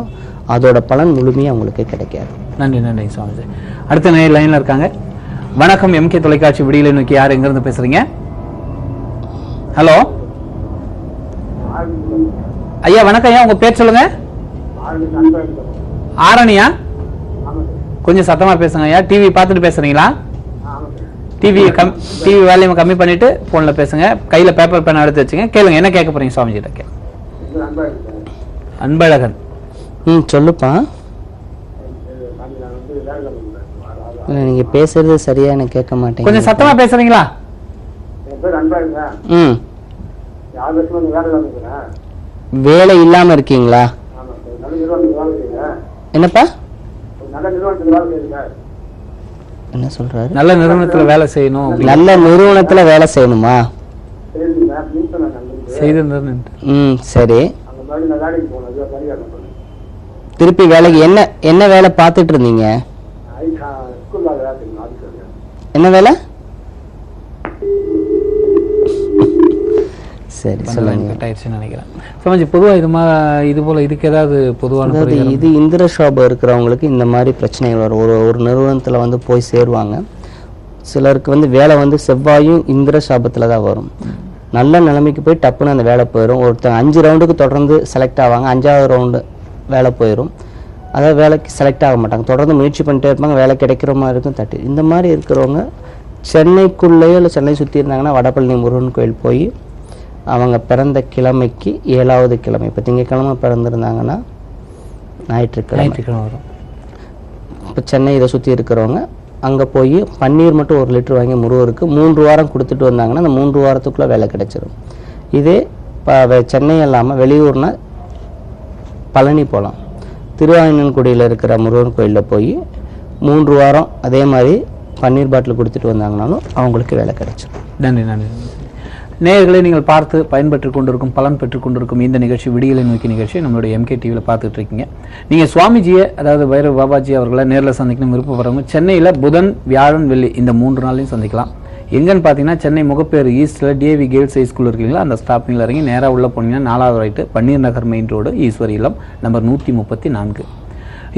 அதோட பலன் முழுமையா உங்களுக்கு கிடைக்காது.
நன்றி நன்றி சுவாமிஜி. அடுத்த நேயர் லைன்ல இருக்காங்க. வணக்கம். எம்கே தொலைக்காட்சி விடியலை நோக்கி யார் எங்க இருந்து பேசுறீங்க? ஹலோ ஐயா வணக்கம். ஐயா உங்க பேர் சொல்லுங்க. ஆரணியா? கொஞ்சம் சத்தமா பேசுங்க ஐயா. டிவி பார்த்துட்டு பேசுறீங்களா? டிவி வேல்யூம் கம்மி பண்ணிட்டு போன்ல பேசுங்க. கையில பேப்பர் பேனா எடுத்து வச்சுங்க. கேளுங்க, என்ன கேட்க போறீங்க சுவாமிஜி கிட்ட? அன்பழகன்.
சொல்லுப்பா. நீங்க பேசுறது சரியா எனக்கு கேட்க மாட்டேங்க.
கொஞ்சம் சத்தமா பேசுறீங்களா?
வேலை இல்லாம இருக்கீங்களா? என்னப்பா? என்ன சொல்றாரு?
நல்ல நிறுவனத்துல வேலை செய்யணும்.
நல்ல நிறுவனத்துல வேலை செய்யணுமா? சரி. திருப்பி வேலைக்கு என்ன வேலை பார்த்துட்டு இருந்தீங்க? என்ன வேலை? சரி சொல்லுங்க.
நினைக்கிறேன் சமாஜி பொதுவா இது போல இதுக்கு ஏதாவது பொதுவான
இது இந்திர சாபம் இருக்கிறவங்களுக்கு இந்த மாதிரி பிரச்சனைகள் வரும். ஒரு நிறுவனத்துல வந்து போய் சேருவாங்க. சிலருக்கு வந்து வேலை வந்து செவ்வாயும் இந்திர சாபத்துல தான் வரும். நல்ல நிலைமைக்கு போய் டப்புன்னு அந்த வேலை போயிடும். ஒருத்தர் 5 ரவுண்டுக்கு தொடர்ந்து செலக்ட் ஆவாங்க. 5வது ரவுண்டு வேலை போயிடும். அதாவது வேலைக்கு செலக்ட் ஆக மாட்டாங்க. தொடர்ந்து முயற்சி பண்ணிட்டே இருப்பாங்க. வேலை கிடைக்கிற மாதிரி இருக்கும் தட்டி. இந்த மாதிரி இருக்கிறவங்க சென்னைக்குள்ளேயோ இல்லை சென்னை சுற்றி இருந்தாங்கன்னா வடபழனி முருகன் கோயில் போய் அவங்க பிறந்த கிழமைக்கு 7வது கிழமை, இப்போ திங்கக்கிழமை பிறந்திருந்தாங்கன்னா ஞாயிற்றுக்கிழமை
வரும்.
இப்போ சென்னை இதை சுற்றி இருக்கிறவங்க அங்கே போய் பன்னீர் மட்டும் 1 லிட்டர் வாங்கி முருகருக்கு 3 வாரம் கொடுத்துட்டு வந்தாங்கன்னா அந்த 3 வாரத்துக்குள்ளே வேலை கிடைச்சிடும். இதே இப்போ சென்னை இல்லாமல் வெளியூர்னா பழனி போகலாம். திருவாயினன்குடியில் இருக்கிற முருகன் கோயிலில் போய் 3 வாரம் அதே மாதிரி பன்னீர் பாட்டில் கொடுத்துட்டு வந்தாங்கனாலும் அவங்களுக்கு வேலை கிடைச்சிடும்.
நன்றி நன்றி. நேயர்களை நீங்கள் பார்த்து பயன்பெற்றுக் கொண்டிருக்கும் பலன் பெற்றுக் கொண்டிருக்கும் இந்த நிகழ்ச்சி விடியலை நோக்கி நிகழ்ச்சி நம்மளுடைய எம்கே டிவியில் பார்த்துட்டு இருக்கீங்க. நீங்கள் சுவாமிஜியை அதாவது பைரவ பாபாஜி அவர்களை நேரில் சந்திக்கணும் விருப்பப்படுறவங்க சென்னையில் புதன் வியாழன் வெள்ளி இந்த 3 நாளையும் சந்திக்கலாம். எங்கன்னு பார்த்தீங்கன்னா சென்னை முகப்பேர் ஈஸ்டில் டிஏவி கேர்ள்ஸ் ஹைஸ்கூல் இருக்குங்களா, அந்த ஸ்டாப்பிங்கில் இறங்கி நேராக உள்ளே போனீங்கன்னா 4வது ரைட்டு பன்னீர் நகர் மெயின் ரோடு ஈஸ்வரி இல்லம் நம்பர் 134.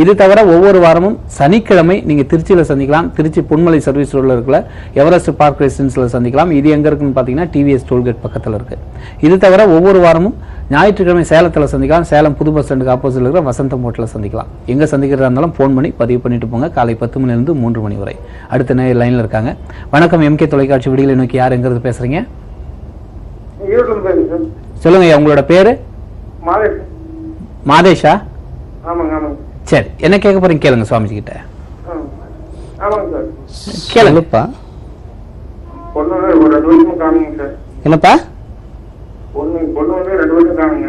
இது தவிர ஒவ்வொரு வாரமும் சனிக்கிழமை நீங்கள் திருச்சியில் சந்திக்கலாம். திருச்சி பொன்மலை சர்வீஸ் ரோடில் இருக்கிற எவரெஸ்ட் பார்க் ரெசிடென்ஸில் சந்திக்கலாம். இது எங்கே இருக்குன்னு பார்த்தீங்கன்னா டிவிஎஸ் டோல்கேட் பக்கத்தில் இருக்குது. இது தவிர ஒவ்வொரு வாரமும் ஞாயிற்றுக்கிழமை சேலத்தில் சந்திக்கலாம். சேலம் புது பஸ் ஸ்டாண்டுக்கு ஆப்போசிட் இருக்கிற வசந்தம் ஹோட்டலில் சந்திக்கலாம். எங்கே சந்திக்கிறதா இருந்தாலும் ஃபோன் பண்ணி பதிவு பண்ணிட்டு போங்க. காலை 10 மணிலிருந்து 3 மணி வரை. அடுத்த லைனில் இருக்காங்க. வணக்கம். எம்கே தொலைக்காட்சி விடியலை நோக்கி யார் எங்கிறது பேசுறீங்க?
ஈரோட்ல இருந்து பேசுறேன் சார்.
சொல்லுங்க. உங்களோட பேரு?
மாதேஷ்.
மாதேஷா?
ஆமாங்க ஆமாங்க.
சரி, என்ன கேட்க போறீங்க கேளுங்க சுவாமிஜி கிட்ட.
ஆமாங்க சார்.
கேளுங்கப்பா.
பொண்ணு ஒரு 2 வருஷமா காணுங்க சார்.
என்னப்பா?
பொண்ணு வந்து 2 வருஷம் காணுங்க.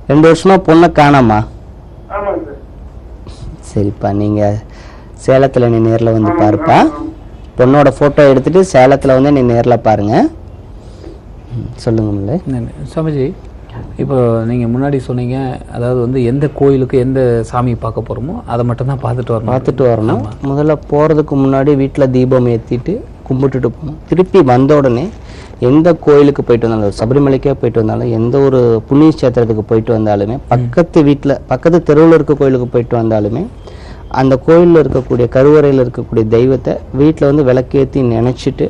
2 வருஷமா பொண்ணை காணாமா?
ஆமாங்க சார்.
சரிப்பா, நீங்க சேலத்துல நீ நேர்ல வந்து பாருப்பா. பொண்ணோட போட்டோ எடுத்துட்டு சேலத்துல வந்து நீ நேர்ல பாருங்க. சொல்லுங்க முல்லை.
சுவாமிஜி, இப்போ நீங்க முன்னாடி சொன்னீங்க, அதாவது வந்து எந்த கோயிலுக்கு எந்த சாமி பார்க்க போறோமோ அதை மட்டும் தான் பார்த்துட்டு
வரணும். முதல்ல போறதுக்கு முன்னாடி வீட்டுல தீபம் ஏத்திட்டு கும்பிட்டுட்டு போகணும். திருப்பி வந்த உடனே எந்த கோயிலுக்கு போயிட்டு வந்தாலும், சபரிமலைக்கே போயிட்டு வந்தாலும், எந்த ஒரு புண்ணிய கஷேத்திரத்துக்கு போயிட்டு வந்தாலுமே, பக்கத்து தெருவில் இருக்க கோயிலுக்கு போயிட்டு வந்தாலுமே, அந்த கோயிலில் இருக்கக்கூடிய கருவறையில் இருக்கக்கூடிய தெய்வத்தை வீட்டில் வந்து விளக்கேற்றி நினைச்சிட்டு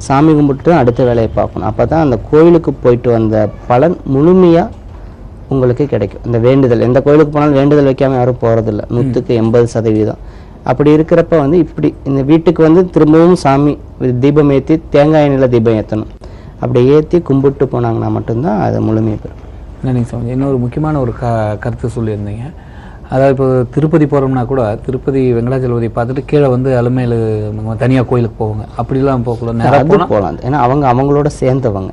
சாமி கும்பிட்டு அடுத்த வேலையை பார்க்கணும். அப்போ தான் அந்த கோயிலுக்கு போயிட்டு வந்த பலன் முழுமையாக உங்களுக்கு கிடைக்கும். இந்த வேண்டுதல், எந்த கோயிலுக்கு போனாலும் வேண்டுதல் வைக்காமல் யாரும் போகிறதில்ல, 100க்கு 80%. அப்படி இருக்கிறப்ப வந்து இப்படி இந்த வீட்டுக்கு வந்து திரும்பவும் சாமி தீபம் ஏற்றி தேங்காய் எண்ணெயில் தீபம் ஏற்றணும். அப்படி ஏற்றி கும்பிட்டு போனாங்கன்னா மட்டும்தான் அது முழுமையை பெறும்.
நன்றி சாமி. இன்னொரு முக்கியமான ஒரு கருத்து சொல்லியிருந்தீங்க. அதாவது இப்போ திருப்பதி போகிறோம்னா கூட திருப்பதி வெங்கடாச்சலபதி பார்த்துட்டு கீழே வந்து அலுமையில் தனியாக கோயிலுக்கு போவாங்க. அப்படிலாம் போகக்கூடாது,
போகலாம். ஏன்னா அவங்களோட சேர்ந்தவங்க.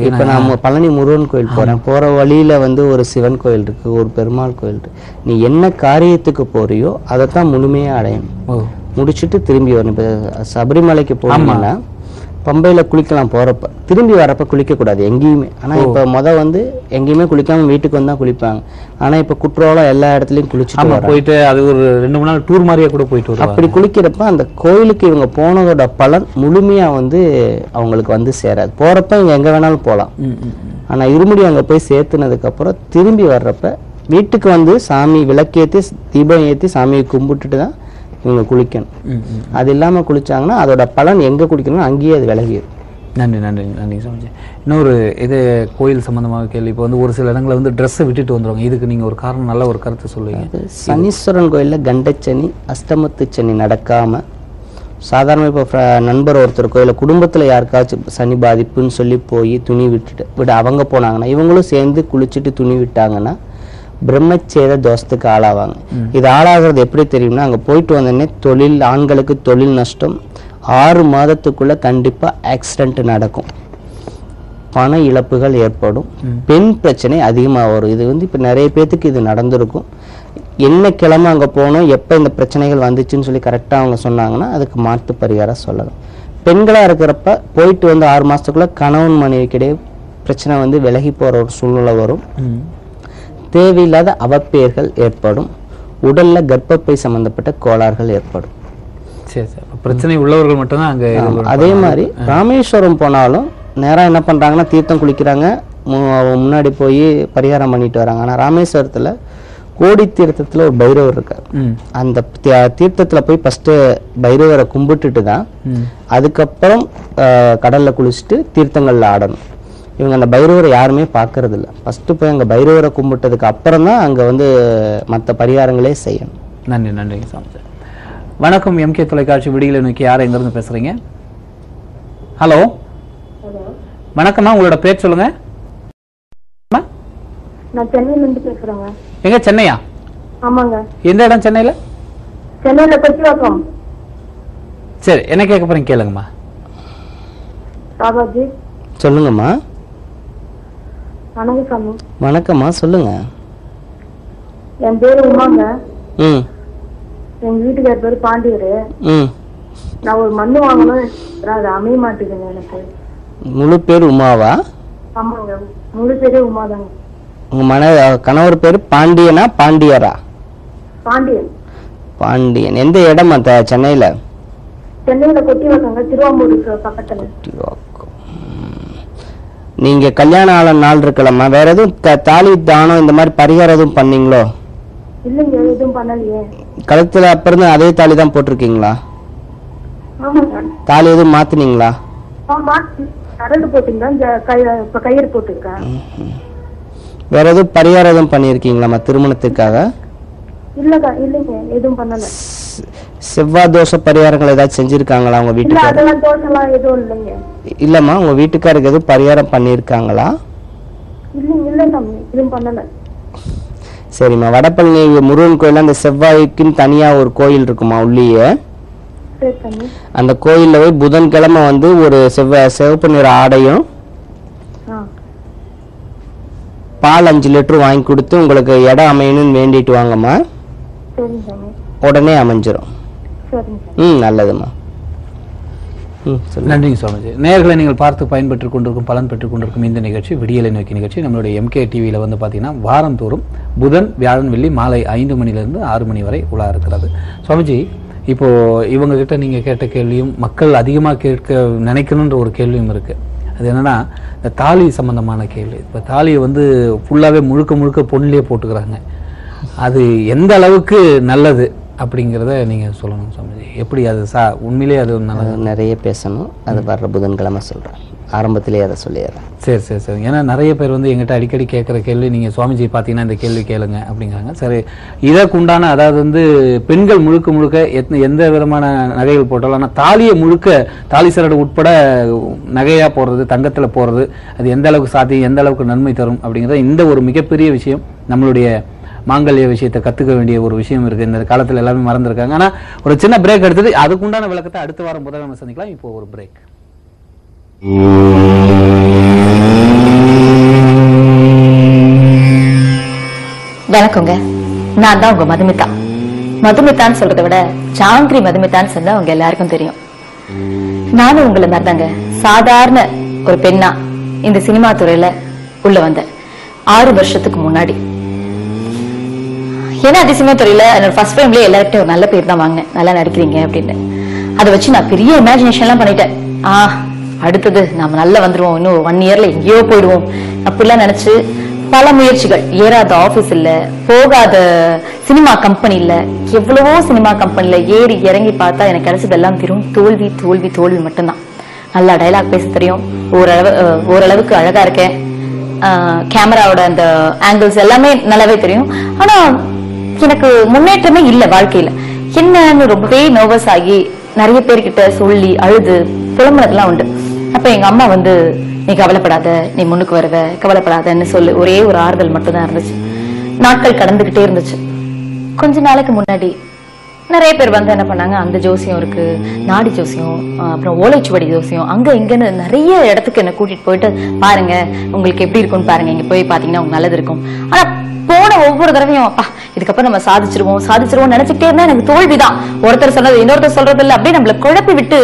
இப்போ
நான் பழனி முருகன் கோயில் போறேன், போற வழியில வந்து ஒரு சிவன் கோயில் இருக்கு, ஒரு பெருமாள் கோயில் இருக்கு. நீ என்ன காரியத்துக்கு போறியோ அதைத்தான் முழுமையா அடையணும். முடிச்சுட்டு திரும்பி வரணும். இப்ப சபரிமலைக்கு போனோம்னா பம்பையில குளிக்கலாம், போறப்ப திரும்பி வரப்ப குளிக்க கூடாது எங்கேயுமே. ஆனா இப்ப வந்து எங்கேயுமே குளிக்காம வீட்டுக்கு வந்தா குளிப்பாங்க. ஆனா இப்ப குற்றாலம் எல்லா இடத்துலயும் குளிச்சுட்டு
போயிட்டு அது ஒரு 2 மணி நேரம் டூர் மாதிரியே கூட போயிட்டு வரும்.
அப்படி குளிக்கிறப்ப அந்த கோயிலுக்கு இவங்க போனதோட பலன் முழுமையா வந்து அவங்களுக்கு வந்து சேராது. போறப்ப இவங்க எங்க வேணாலும் போகலாம். ஆனா இருமுடி அங்க போய் சேர்த்துனதுக்கு அப்புறம் திரும்பி வர்றப்ப வீட்டுக்கு வந்து சாமி விளக்கேற்றி தீபம் ஏற்றி சாமியை கும்பிட்டுட்டு தான் இவங்க குளிக்கணும். அது இல்லாம குளிச்சாங்கன்னா அதோட பலன் எங்க குளிக்கணும் அங்கேயே அது விலகிடும்.
நன்றி நன்றி நன்றி சாமிஜி. இன்னொரு இது கோயில் சம்பந்தமாக கேள்வி. இப்போ வந்து ஒரு சில இடங்களில் வந்து ட்ரெஸ்ஸை விட்டுட்டு வந்துடுவாங்க. இதுக்கு நீங்க ஒரு காரணம், நல்ல ஒரு கருத்து சொல்லுவீங்க.
சனீஸ்வரன் கோயில்ல கண்டச்சனி அஷ்டமத்து சனி நடக்காம சாதாரண இப்போ நண்பர் ஒருத்தர் கோயில குடும்பத்துல யாருக்காச்சும் சனி பாதிப்புன்னு சொல்லி போய் துணி விட்டு அவங்க போனாங்கன்னா இவங்களும் சேர்ந்து குளிச்சுட்டு துணி விட்டாங்கன்னா பிரம்மச்சேத தோஷத்துக்கு ஆளாவாங்க. இது ஆளாகிறது எப்படி தெரியும்னா, அங்க போயிட்டு வந்தோடனே ஆண்களுக்கு தொழில் நஷ்டம், 6 மாதத்துக்குள்ள கண்டிப்பா ஆக்சிடென்ட் நடக்கும், பண இழப்புகள் ஏற்படும், பெண் பிரச்சனை அதிகமா வரும். இது வந்து இப்ப நிறைய பேத்துக்கு இது நடந்திருக்கும். என்ன கிழமை அங்க போனோம், எப்ப இந்த பிரச்சனைகள் வந்துச்சுன்னு சொல்லி கரெக்டா அவங்க சொன்னாங்கன்னா அதுக்கு மாற்று பரிகாரம் சொல்லலாம். பெண்களா இருக்கிறப்ப போயிட்டு வந்து 6 மாசத்துக்குள்ள கணவன் மனைவிக்கிடையே பிரச்சனை வந்து விலகி போற ஒரு சூழ்நிலை வரும். தேவையில்லாத அவப்பெயர்கள் ஏற்படும், உடல்ல கர்ப்பப்பை சம்பந்தப்பட்ட கோளாறுகள் ஏற்படும்.
பிரச்சனை உள்ளவர்கள் மட்டும்தான் அங்க.
அதே மாதிரி ராமேஸ்வரம் போனாலும் நேரம் என்ன பண்றாங்கன்னா தீர்த்தம் குளிக்கிறாங்க, முன்னாடி போய் பரிகாரம் பண்ணிட்டு வராங்க. ஆனா ராமேஸ்வரத்துல கோடி தீர்த்தத்துல ஒரு பைரவர் இருக்காரு. அந்த தீர்த்தத்துல போய் ஃபர்ஸ்ட் பைரவரை கும்பிட்டுட்டு தான் அதுக்கப்புறம் கடல்ல குளிச்சுட்டு தீர்த்தங்கள்ல ஆடணும். இவங்க அந்த பைரவரை யாருமே பார்க்கறது இல்லை. ஃபர்ஸ்ட் போய் அங்கே பைரவரை கும்பிட்டதுக்கு அப்புறம் தான் அங்கே வந்து மற்ற பரிகாரங்களே செய்யணும்.
நன்றி நன்றி சாமி. வணக்கம், எம்கே தொலைக்காட்சி விடியலை நோக்கி யார் எங்கிருந்து பேசுறீங்க? ஹலோ வணக்கம்மா, உங்களோட பேர் சொல்லுங்க.
நான் சென்னையில இருந்து பேசுறேங்க.
எங்க? சென்னையா?
ஆமாங்க.
எந்த இடம் சென்னையில?
சென்னையில கொச்சிவாக்கம்.
சரி, என்ன கேட்க போறீங்க கேளுங்கம்மா.
பாபாஜி.
சொல்லுங்கம்மா.
வணக்கம்.
வணக்கம்மா, சொல்லுங்க.
என் பேரு உமாங்க. எங்க வீட்டுக்கார பேரு பாண்டியரு. நான் ஒரு மண்ணு வாங்கணும், அது அமைய மாட்டேங்குது எனக்கு.
முழு பேர் உமாவா?
ஆமாங்க, முழு பேரே உமாதாங்க.
உங்க கணவர் பேரு பாண்டியனா பாண்டியரா?
பாண்டியன்.
பாண்டியன். எந்த இடம் சென்னையில?
சென்னையில கொட்டிவாக்கங்க, திருவாம்பூருக்கு பக்கத்துல.
நீங்க கல்யாணம் ஆன நாள் இருக்கலாமா? வேற எதுவும் தாலி தானம் இந்த மாதிரி பரிகாரம் எதுவும் பண்ணீங்களோ?
இல்லைங்க, எதுவும் பண்ணலையே.
கழுத்துல அப்புறம் அதே தாலி தான் போட்டிருக்கீங்களா? தாலி எதுவும் மாத்தினீங்களா?
கயிறு போட்டிருக்கேன்.
வேற எதுவும் பரிகாரம் எதுவும் பண்ணிருக்கீங்களா திருமணத்துக்காக?
இல்லங்க, இல்லைங்க, எதுவும் பண்ணல.
செவ்வாய் தோஷ பரிகாரங்கள் ஏதாவது செஞ்சிருக்காங்களா உங்க வீட்டுக்காரர்?
அதெல்லாம் தோஷம்லாம் எதுவும் இல்லைங்க.
இல்லம்மா, உங்க வீட்டுக்காரருக்கு எதுவும் பரிகாரம் பண்ணிருக்காங்களா?
இல்ல இல்ல தம்பி, எதுவும் பண்ணல.
சரிம்மா. வடபழனி முருகன் கோயில் அந்த செவ்வாய்க்குன்னு தனியா ஒரு கோயில் இருக்குமா உள்ளியே?
சரி சாமி.
அந்த கோயில்ல போய் புதன்கிழமை வந்து ஒரு சிவப்பு நிற ஆடையும் பால் 5 லிட்டர் வாங்கி கொடுத்து உங்களுக்கு இடம் அமையணும்னு வேண்டிட்டு வாங்கம்மா.
சரி சாமி.
உடனே அமைஞ்சிரும்.
சரிங்க.
நல்லதும்மா.
நன்றிங்க சுவாமிஜி. நேயர்களை நீங்கள் பார்த்து பயன்பெற்றுக் கொண்டிருக்கும் பலன் பெற்றுக் கொண்டிருக்கும் இந்த நிகழ்ச்சி விடியலை நோக்கி நிகழ்ச்சி. நம்மளுடைய MK டிவியில் வந்து பார்த்தீங்கன்னா வாரந்தோறும் புதன் வியாழன் வெள்ளி மாலை 5 மணிலிருந்து 6 மணி வரை உலா இருக்கிறது. சுவாமிஜி, இப்போ இவங்க கிட்ட நீங்க கேட்ட கேள்வியும் மக்கள் அதிகமாக கேட்க நினைக்கணுன்ற ஒரு கேள்வியும் இருக்கு. அது என்னன்னா இந்த தாலி சம்பந்தமான கேள்வி. இப்போ தாலியை வந்து ஃபுல்லாவே முழுக்க பொண்ணுலேயே போட்டுக்கிறாங்க. அது எந்த அளவுக்கு நல்லது அப்படிங்கிறத நீங்க சொல்லணும் சுவாமிஜி. எப்படி அது உண்மையிலேயே அது
நிறைய பேசணும். அது வர்ற புதன்கிழமை சொல்றேன். ஆரம்பத்திலேயே அதை சொல்லிடுறேன்.
சரி. ஏன்னா நிறைய பேர் வந்து எங்கிட்ட அடிக்கடி கேட்குற கேள்வி, நீங்கள் சுவாமிஜி பார்த்தீங்கன்னா இந்த கேள்வி கேளுங்க அப்படிங்கிறாங்க. சரி, இதற்குண்டான அதாவது வந்து பெண்கள் முழுக்க எந்த விதமான நகைகள் போட்டாலும், ஆனால் தாலியை தாலி சரடு உட்பட நகையாக போடுறது, தங்கத்தில் போடுறது, அது எந்த அளவுக்கு சாத்தியம், எந்த அளவுக்கு நன்மை தரும் அப்படிங்கிறத இந்த ஒரு மிகப்பெரிய விஷயம். நம்மளுடைய மாங்கல்ய விஷயத்தை கற்றுக்க வேண்டிய ஒரு விஷயம் இருக்குது. இந்த காலத்தில் எல்லாமே மறந்துருக்காங்க. ஆனால் ஒரு சின்ன பிரேக் எடுத்துட்டு அதுக்குண்டான விளக்கத்தை அடுத்த வாரம் புதன்கிழமை சந்திக்கலாம். இப்போ ஒரு பிரேக்.
வணக்கங்க, நான் தான் உங்க மதுமிதா. மதுமிதான்னு சொல்றதை விட ஜாங்கிரி மதுமிதான்னு சொன்னா உங்க எல்லாருக்கும் தெரியும். நானும் உங்களை மாதிரிதாங்க சாதாரண ஒரு பெண்ணா இந்த சினிமா துறையில உள்ள வந்தேன் 6 வருஷத்துக்கு முன்னாடி. ஏன்னா அதிசயமா தெரியல, என்னோட ஃபர்ஸ்ட் டைம்லயே எல்லார்கிட்டையும் ஒரு நல்ல பேர் தான் வாங்கினேன், நல்லா நடிக்கிறீங்க அப்படின்னு. அதை வச்சு நான் பெரிய இமேஜினேஷன் எல்லாம் பண்ணிட்டேன். அடுத்தது நாம நல்லா வந்துருவோம், இன்னும் 1 இயர்ல எங்கேயோ போயிடுவோம் அப்படிலாம் நினைச்சு பல முயற்சிகள். ஏறாத ஆபீஸ் இல்ல, போகாத சினிமா கம்பெனி இல்ல, எவ்வளவோ சினிமா கம்பெனில ஏறி இறங்கி பார்த்தா எனக்கு கிடைச்சது எல்லாம் வெறும் தோல்வி தோல்வி தோல்வி மட்டும்தான். நல்லா டைலாக் பேச தெரியும், ஓரளவுக்கு அழகா இருக்கேன், கேமராவோட அந்த ஆங்கிள்ஸ் எல்லாமே நல்லாவே தெரியும். ஆனா எனக்கு முன்னேற்றமே இல்ல வாழ்க்கையில. என்னன்னு ரொம்பவே நர்வஸ் ஆகி நிறைய பேர்கிட்ட சொல்லி அழுது புலம்புனதெல்லாம் உண்டு. அப்ப எங்க அம்மா வந்து, நீ கவலைப்படாத, நீ முன்னுக்கு வருவ, கவலைப்படாதன்னு சொல்லி ஒரே ஒரு ஆறுதல் மட்டும் தான் இருந்துச்சு. நாட்கள் கடந்துகிட்டே இருந்துச்சு. கொஞ்ச நாளைக்கு முன்னாடி நிறைய பேர் வந்து என்ன பண்ணாங்க, அந்த ஜோசியம் இருக்கு, நாடி ஜோசியம், அப்புறம் ஓலைச்சுவடி ஜோசியம், அங்க இங்கன்னு நிறைய இடத்துக்கு என்ன கூட்டிட்டு போயிட்டு பாருங்க உங்களுக்கு எப்படி இருக்கும்னு பாருங்க, இங்க போய் பாத்தீங்கன்னா உங்களுக்கு நல்லது இருக்கும். ஆனா போன ஒவ்வொரு தடவையும் அப்பா இதுக்கப்புறம் நம்ம சாதிச்சிருவோம் நினைச்சுட்டே இருந்தா எனக்கு தோல்விதான். ஒருத்தர் சொன்னது இன்னொருத்தர் சொல்றது இல்ல, அப்படியே நம்மள குழப்பி விட்டு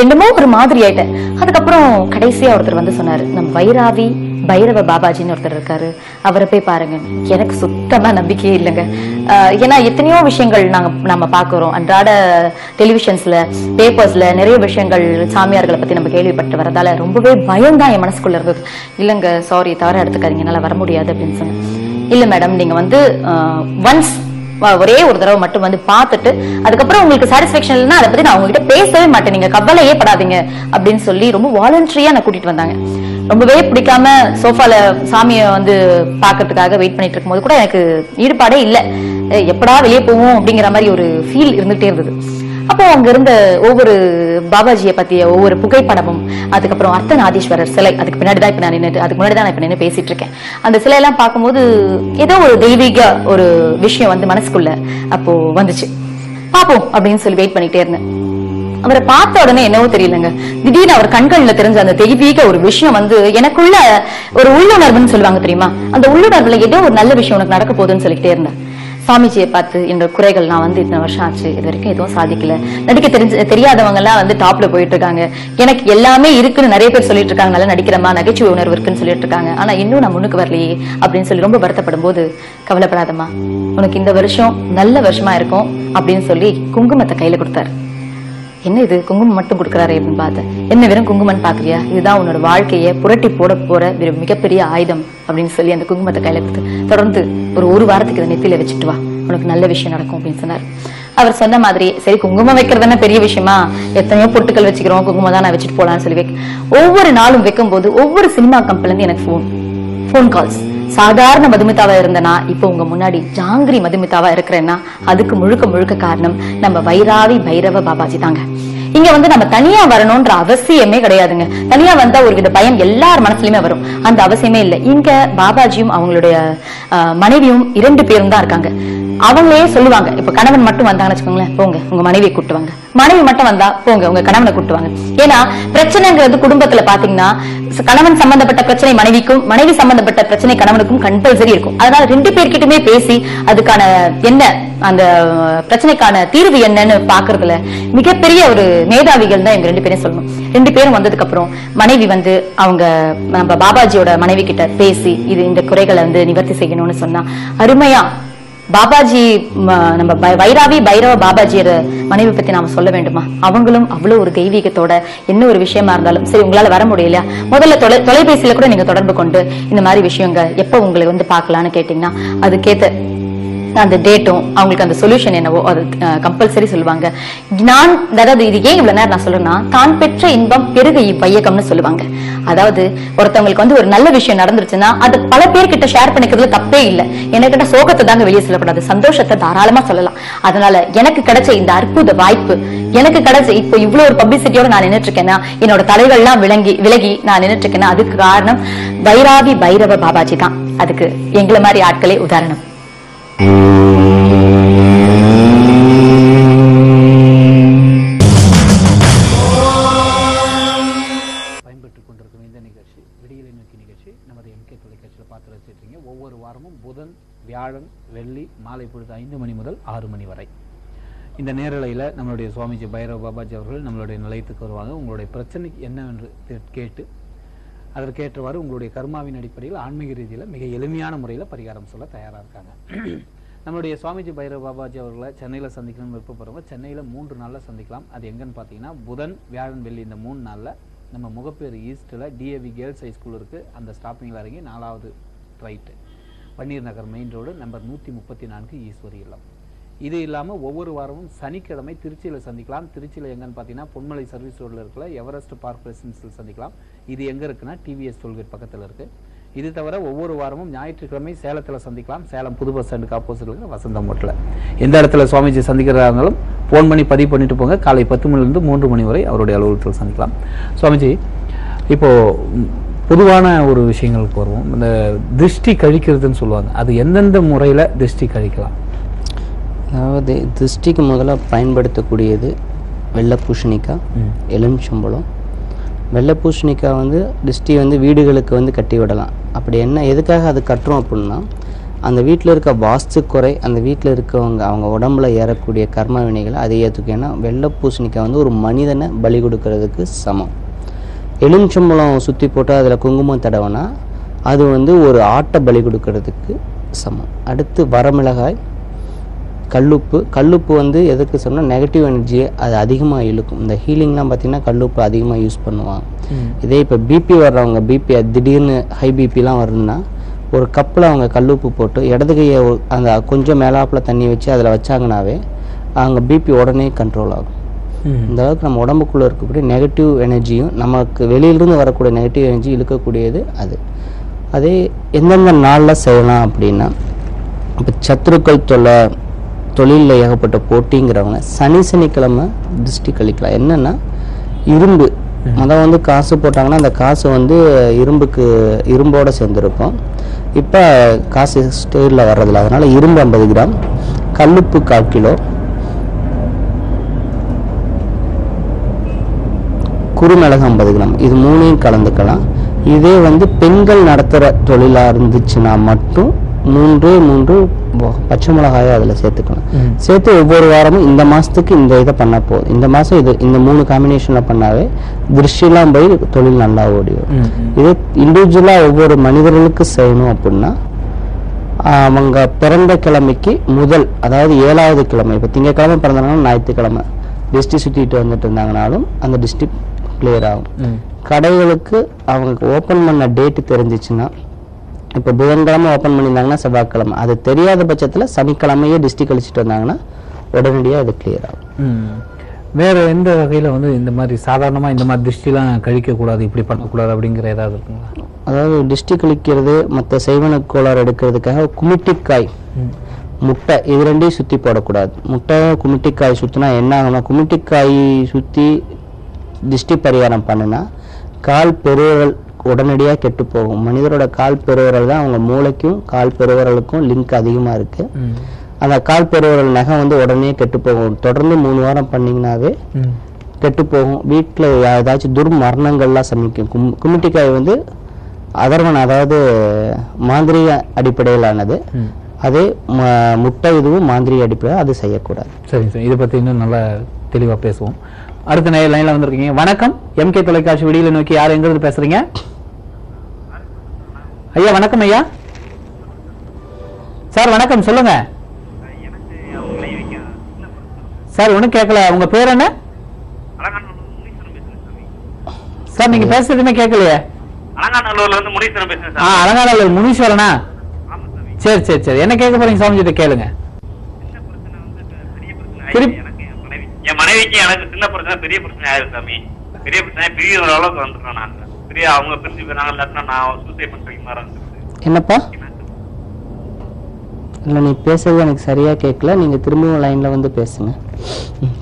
என்னமோ ஒரு மாதிரி ஆயிட்டேன். அதுக்கப்புறம் கடைசியா ஒருத்தர் வந்து சொன்னாரு, நம்ம வைராவி பைரவ பாபாஜின்னு ஒருத்தர் இருக்காரு, அவரை போய் பாருங்க. எனக்கு சுத்தமா நம்பிக்கையே இல்லைங்க. ஏன்னா எத்தனையோ விஷயங்கள் நம்ம பாக்குறோம் அன்றாட டெலிவிஷன்ஸ்ல, பேப்பர்ஸ்ல நிறைய விஷயங்கள் சாமியார்களை பத்தி நம்ம கேள்விப்பட்டு வரதால ரொம்பவே பயம்தான் என் மனசுக்குள்ள இருந்தது. இல்லைங்க, சாரி, தவற எடுத்துக்காதீங்க, என்னால வர முடியாது அப்படின்னு சொன்னேன். இல்ல மேடம், நீங்க வந்து ஒன்ஸ் ஒரே ஒரு தடவை மட்டும் வந்து பார்த்துட்டு அதுக்கப்புறம் உங்களுக்கு சாட்டிஸ்பேக்ஷன் இல்லைன்னா அதை பத்தி நான் உங்ககிட்ட பேசவே மாட்டேன், நீங்க கவலையே படாதீங்க அப்படின்னு சொல்லி ரொம்ப வாலண்டரியா நான் கூட்டிட்டு வந்தாங்க. ரொம்பவே பிடிக்காம சோஃபால சாமியை வந்து பாக்கிறதுக்காக வெயிட் பண்ணிட்டு இருக்கும் போது கூட எனக்கு ஈடுபாடே இல்லை, எப்படா வெளியே போவோம் அப்படிங்கிற மாதிரி ஒரு ஃபீல் இருந்துகிட்டே இருந்தது. அப்போ அங்க இருந்த ஒவ்வொரு பாபாஜியை பத்திய ஒவ்வொரு புகைப்படமும், அதுக்கப்புறம் அர்த்தநாதீஸ்வரர் சிலை, அதுக்கு பின்னாடிதான் இப்ப நான் நின்று, அதுக்கு முன்னாடி தான் நான் இப்ப நின்று பேசிட்டு இருக்கேன். அந்த சிலையெல்லாம் பார்க்கும்போது ஏதோ ஒரு தெய்வீக ஒரு விஷயம் வந்து மனசுக்குள்ள அப்போ வந்துச்சு. பாப்போம் அப்படின்னு சொல்லி வெயிட் பண்ணிட்டே இருந்தேன். அவரை பார்த்த உடனே என்னவோ தெரியலங்க, திடீர்னு அவர் கண்கள்ல தெரிஞ்ச அந்த தெய்வீக ஒரு விஷயம் வந்து எனக்குள்ள ஒரு உள்ளுணர்வுன்னு சொல்லுவாங்க தெரியுமா, அந்த உள்ளுணர்வுல ஏதோ ஒரு நல்ல விஷயம் உனக்கு நடக்க போகுதுன்னு சொல்லிக்கிட்டே இருந்தேன். சுவாமிஜியை பார்த்து என்னோட குறைகள், நான் வந்து இத்தனை வருஷம் ஆச்சு, இது வரைக்கும் எதுவும் சாதிக்கல, நடிக்க தெரியாதவங்க எல்லாம் வந்து டாப்ல போயிட்டு இருக்காங்க, எனக்கு எல்லாமே இருக்குன்னு நிறைய பேர் சொல்லிட்டு இருக்காங்க, நல்லா நடிக்கிறமா, நகைச்சுவை உணர்வு இருக்குன்னு சொல்லிட்டு இருக்காங்க, ஆனா இன்னும் நான் முன்னுக்கு வரலையே அப்படின்னு சொல்லி ரொம்ப வருத்தப்படும் போது, கவலைப்படாதம்மா, உனக்கு இந்த வருஷம் நல்ல வருஷமா இருக்கும் அப்படின்னு சொல்லி குங்குமத்தை கையில கொடுத்தாரு. என்ன இது குங்குமம் மட்டும் கொடுக்குறாரு அப்படின்னு பார்த்தேன். என்ன வெறும் குங்குமம் பாக்குறியா, இதுதான் உன்னோட வாழ்க்கையை புரட்டி போட போற மிகப்பெரிய ஆயுதம் அப்படின்னு சொல்லி அந்த குங்குமத்தை கையில கொடுத்து, தொடர்ந்து ஒரு வாரத்துக்கு இதை நெத்தியில வச்சுட்டு வா, உனக்கு நல்ல விஷயம் நடக்கும் அப்படின்னு சொன்னார். அவர் சொன்ன மாதிரி சரி, குங்குமம் வைக்கிறதுனா பெரிய விஷயமா, எத்தனையோ பொட்டுக்கள் வச்சுக்கிறோம், குங்குமம் தான் நான் வச்சுட்டு போலான்னு சொல்லி ஒவ்வொரு நாளும் வைக்கும் போது ஒவ்வொரு சினிமா கம்பெனில இருந்து எனக்கு ஃபோன் கால்ஸ், சாதாரண மதுமிதாவா இருந்தனா இப்ப உங்க முன்னாடி ஜாங்கிரி மதுமிதாவா இருக்கிறேன்னா அதுக்கு முழுக்க முழுக்க காரணம் நம்ம வைராவி பைரவ பாபாஜி தாங்க. இங்க வந்து நம்ம தனியா வரணும்ன்ற அவசியமே கிடையாதுங்க. தனியா வந்தா ஒரு வித பயம் எல்லார் மனசுலயுமே வரும், அந்த அவசியமே இல்லை. இங்க பாபாஜியும் அவங்களுடைய மனைவியும் 2 பேரும் தான் இருக்காங்க. அவங்களே சொல்லுவாங்க, இப்ப கணவன் மட்டும் வந்தாங்கன்னு வச்சுக்கோங்களேன், போங்க உங்க மனைவியை கூட்டுவாங்க, மனைவி மட்டும் வந்தா போங்க உங்க கணவனை கூட்டுவாங்க. ஏன்னா பிரச்சனைங்கிறது குடும்பத்துல பாத்தீங்கன்னா கணவன் சம்பந்தப்பட்ட பிரச்சனை மனைவிக்கும், மனைவி சம்பந்தப்பட்ட பிரச்சனை கணவனுக்கும் கம்பல்சரி இருக்கும். அதனால 2 பேர்கிட்டயுமே பேசி அதுக்கான என்ன அந்த பிரச்சனைக்கான தீர்வு என்னன்னு பாக்குறதுல மிகப்பெரிய ஒரு மேதாவிகள் தான் இவங்க 2 பேரும் சொல்லணும். 2 பேரும் வந்ததுக்கு அப்புறம் மனைவி வந்து அவங்க நம்ம பாபாஜியோட மனைவி கிட்ட பேசி இது இந்த குறைகளை வந்து நிவர்த்தி செய்யணும்னு சொன்னா அருமையா பாபாஜி நம்ம வைராவி பைரவ பாபாஜியோட மனைவி பத்தி நாம சொல்ல வேண்டுமா? அவங்களும் அவ்வளவு ஒரு தெய்வீகத்தோட என்ன ஒரு விஷயமா இருந்தாலும் சரி உங்களால வர முடியலையா, முதல்ல தொலைபேசியில கூட நீங்க தொடர்பு கொண்டு இந்த மாதிரி விஷயங்க எப்ப உங்களை வந்து பாக்கலாம்னு கேட்டீங்கன்னா அதுக்கேத்த அந்த டேட்டும் அவங்களுக்கு அந்த சொல்யூஷன் என்னவோ அது கம்பல்சரி சொல்லுவாங்க. நான் அதாவது இது ஏன் இவ்வளவு நேரம் நான் சொல்றேன்னா, தான் பெற்ற இன்பம் பெருக இவ்வையகம்னு சொல்லுவாங்க. அதாவது ஒருத்தவங்களுக்கு வந்து ஒரு நல்ல விஷயம் நடந்துருச்சுன்னா அது பல பேர்கிட்ட ஷேர் பண்ணிக்கிறதுல தப்பே இல்லை. எனக்கிட்ட சோகத்தை தாங்க வெளியே சொல்லக்கூடாது, சந்தோஷத்தை தாராளமா சொல்லலாம். அதனால எனக்கு கிடைச்ச இந்த அற்புத வாய்ப்பு, எனக்கு கிடைச்ச இப்ப இவ்வளவு ஒரு பப்ளிசிட்டியோட நான் நின்னுட்டு இருக்கேன்னா, என்னோட தலைகள்லாம் விலகி நான் நின்னுட்டு இருக்கேன்னா அதுக்கு காரணம் வைராவி பைரவ பாபாஜி தான். அதுக்கு எங்களை மாதிரி ஆட்களே உதாரணம்.
பயன்பெற்றுக் கொண்டிருக்கும் இந்த நிகழ்ச்சி விடியலை நோக்கி நிகழ்ச்சி நமது MK தொலைக்காட்சியில் பார்த்து ரசிச்சிருக்கீங்க. ஒவ்வொரு வாரமும் புதன், வியாழன், வெள்ளி மாலை பொழுது 5 மணி முதல் 6 மணி வரை இந்த நேரலையில் நம்மளுடைய சுவாமிஜி பைரவ பாபாஜி அவர்கள் நம்மளுடைய நிலையத்துக்கு வருவாங்க. உங்களுடைய பிரச்சனை என்னவென்று கேட்டு அதற்கேற்றவாறு உங்களுடைய கர்மாவின் அடிப்படையில் ஆன்மீக ரீதியில் மிக எளிமையான முறையில் பரிகாரம் சொல்ல தயாராக இருக்காங்க. நம்மளுடைய சுவாமிஜி பைரவ பாபாஜி அவர்களை சென்னையில் சந்திக்கணும்னு விருப்பப்படுறவங்க சென்னையில் 3 நாளில் சந்திக்கலாம். அது எங்கன்னு பார்த்தீங்கன்னா புதன், வியாழன், வெள்ளி இந்த 3 நாளில் நம்ம முகப்பேர் ஈஸ்ட்டில் DAV கேர்ள்ஸ் ஹைஸ்கூல் இருக்குது. அந்த ஸ்டாப்பிங்கில் இறங்கி 4வது ரைட்டு பன்னீர் Nagar main road number 134 Eswari இல்லம். இது இல்லாமல் ஒவ்வொரு வாரமும் சனிக்கிழமை திருச்சியில் சந்திக்கலாம். திருச்சியில் எங்கன்னு பார்த்தீங்கன்னா பொன்மலை சர்வீஸ் ரோடில் இருக்கிற எவரெஸ்ட் பார்க் ரெசிடென்சியில் சந்திக்கலாம். இது எங்கே இருக்குன்னா TVS டோல்கேட் பக்கத்தில் இருக்குது. இது தவிர ஒவ்வொரு வாரமும் ஞாயிற்றுக்கிழமை சேலத்தில் சந்திக்கலாம். சேலம் புது பஸ் ஸ்டாண்டுக்கு ஆப்போசிட் இருக்கிற வசந்தம் ஹோட்டலில். எந்த இடத்துல சுவாமிஜி சந்திக்கிறதா இருந்தாலும் ஃபோன் பண்ணி பதிவு பண்ணிட்டு போங்க. காலை 10 மணிலேருந்து 3 மணி வரை அவருடைய அலுவலகத்தில் சந்திக்கலாம். சுவாமிஜி, இப்போது பொதுவான ஒரு விஷயங்களுக்கு வருவோம். இந்த திருஷ்டி கழிக்கிறதுன்னு சொல்லுவாங்க, அது எந்தெந்த முறையில் திருஷ்டி கழிக்கலாம்?
அதாவது திருஷ்டிக்கு முதல்ல பயன்படுத்தக்கூடியது வெள்ளை பூசணிக்காய், எலுமிச்சம்பழம். வெள்ளை பூசணிக்காய் வந்து திருஷ்டி வந்து வீடுகளுக்கு வந்து கட்டி விடலாம். அப்படி என்ன எதுக்காக அது கட்டுறோம் அப்படின்னா, அந்த வீட்டில் இருக்க வாஸ்து குறை, அந்த வீட்டில் இருக்கவங்க அவங்க உடம்புல ஏறக்கூடிய கர்ம வினைகளை அதை ஏற்றுக்கும். ஏன்னா வெள்ளை பூசணிக்காய் வந்து ஒரு மனிதனை பலி கொடுக்கறதுக்கு சமம். எலுமிச்சம்பழம் சுற்றி போட்டு அதில் குங்குமம் தடவைனா அது வந்து ஒரு ஆட்டை பலி கொடுக்கறதுக்கு சமம். அடுத்து வரமிளகாய், கல்லுப்பு வந்து எதுக்கு சொன்னால் நெகட்டிவ் எனர்ஜியை அது அதிகமாக இழுக்கும். இந்த ஹீலிங்லாம் பார்த்திங்கன்னா கல்லுப்பு அதிகமாக யூஸ் பண்ணுவாங்க. இதே இப்போ பிபி வர்றவங்க, பிபி திடீர்னு ஹை பிபிலாம் வருதுன்னா ஒரு கப்பில் அவங்க கல்லுப்பு போட்டு இடது கையை அந்த கொஞ்சம் மேலாப்பில் தண்ணி வச்சு அதில் வச்சாங்கனாவே அவங்க பிபி உடனே கண்ட்ரோல் ஆகும். இந்த அளவுக்கு நம்ம உடம்புக்குள்ளே இருக்கக்கூடிய நெகட்டிவ் எனர்ஜியும் நமக்கு வெளியிலிருந்து வரக்கூடிய நெகட்டிவ் எனர்ஜி இழுக்கக்கூடியது அது. அதே எந்தெந்த நாளில் செய்யலாம் அப்படின்னா, இப்போ சத்துருக்கள் தொழிலில் ஏகப்பட்ட போட்டிங்கிறவங்க சனிக்கிழமை திருஷ்டி கழிக்கலாம். என்னென்னா இரும்பு வந்து காசு போட்டாங்கன்னா அந்த காசு வந்து இரும்போடு சேர்ந்துருக்கும். இப்போ காசு ஸ்டேரில் வர்றதில்ல, அதனால் இரும்பு 50 கிராம், கல்லுப்பு 1/4 கிலோ, குறுமிளகு 50 கிராம், இது 3ஐயும் கலந்துக்கலாம். இதே வந்து பெண்கள் நடத்துகிற தொழிலாக இருந்துச்சுன்னா மட்டும் 3 பச்சை மிளகாயை அதில் சேர்த்துக்கலாம். சேர்த்து ஒவ்வொரு வாரமும் இந்த மாதத்துக்கு இந்த இதை பண்ண போதும். இந்த மாதம் இந்த 3 காம்பினேஷனில் பண்ணாவே திருஷ்டிலாம் போய் தொழில் நல்லா ஓடிடும். இதே இண்டிவிஜுவலாக ஒவ்வொரு மனிதர்களுக்கு செய்யணும் அப்படின்னா அவங்க பிறந்த கிழமைக்கு முதல், அதாவது 7வது கிழமை, இப்போ திங்கக்கிழமை பிறந்தாங்கன்னா ஞாயிற்றுக்கிழமை திருஷ்டி சுற்றிட்டு வந்துட்டு இருந்தாங்கனாலும் அந்த திருஷ்டி கிளியர் ஆகும். கடைகளுக்கு அவங்க ஓப்பன் பண்ண டேட்டு தெரிஞ்சிச்சுன்னா, இப்போ புதன்கிழமை ஓப்பன் பண்ணியிருந்தாங்கன்னா செவ்வாய்க்கிழமை, அது தெரியாத பட்சத்தில் சனிக்கிழமையே திருஷ்டி கழிச்சிட்டு வந்தாங்கன்னா உடனடியாக அது கிளியர் ஆகும்.
வேற எந்த வகையில் வந்து இந்த மாதிரி சாதாரணமாக இந்த மாதிரி திருஷ்டிலாம் கழிக்கக்கூடாது, இப்படி பண்ணக்கூடாது அப்படிங்கிற ஏதாவது இருக்குங்களா?
அதாவது டிஸ்டி கழிக்கிறது மற்ற செய்வன கோளாறு எடுக்கிறதுக்காக குமிட்டிக்காய் முட்டை இது ரெண்டையும் சுற்றி போடக்கூடாது. முட்டை குமிட்டிக்காய் சுற்றினா என்ன ஆகும்னா, குமிட்டிக்காய் சுற்றி திஷ்டி பரிகாரம் பண்ணுனா கால் பெருவிரல் உடனடியாக கெட்டு போகும். மனிதரோட கால் பெருவிரல் தான் அவங்க மூளைக்கும் கால் பெருவிரலுக்கும் லிங்க் அதிகமாக இருக்கு. அந்த கால் பெருவிரல் நகை வந்து உடனே கெட்டு போகும். தொடர்ந்து 3 வாரம் பண்ணீங்கன்னாவே கெட்டு போகும். வீட்டில் ஏதாச்சும் துர்மரணங்கள்லாம் சமைக்கும். குமிட்டிக்காய் வந்து அதர்வன், அதாவது மாந்திரிக அடிப்படையிலானது. அதே முட்டை இதுவும் மாந்திரிக அடிப்படையில் அது செய்யக்கூடாது.
சரி சார், இதை பற்றி இன்னும் நல்லா தெளிவாக பேசுவோம். அடுத்த லைன்ல வந்திருக்கீங்க. வணக்கம், MK தொலைக்காட்சி விடியலை நோக்கி யார் எங்கிருந்து பேசுறீங்க? ஐயா வணக்கம். ஐயா சார் வணக்கம், சொல்லுங்க சார். ஒன்றும் கேட்கல, உங்க பேர் என்ன சார்? நீங்க பேசுறதுமே கேட்கலையே. அலங்காநல்லூர் முனீஸ்வரனா? சரி சரி சரி, என்ன கேட்க போறீங்க சாமிஜிட்ட கேளுங்க.
என் மனைவிக்கு எனக்கு சின்ன பிரச்சனை பெரிய பிரச்சனை ஆயிருக்கு சாமி. பெரிய பிரச்சனை பெரிய ஒரு அளவுக்கு வந்துட்டேன். நான் பெரிய அவங்க பிரிஞ்சு போயிறாங்க, இல்லாட்டினா நான் சூசைட் பண்றதுக்கு மாதிரி இருந்துச்சு.
என்னப்பா? இல்லை, நீ பேசுறது எனக்கு சரியா கேட்கல. நீங்க திரும்பவும் லைன்ல வந்து பேசுங்க.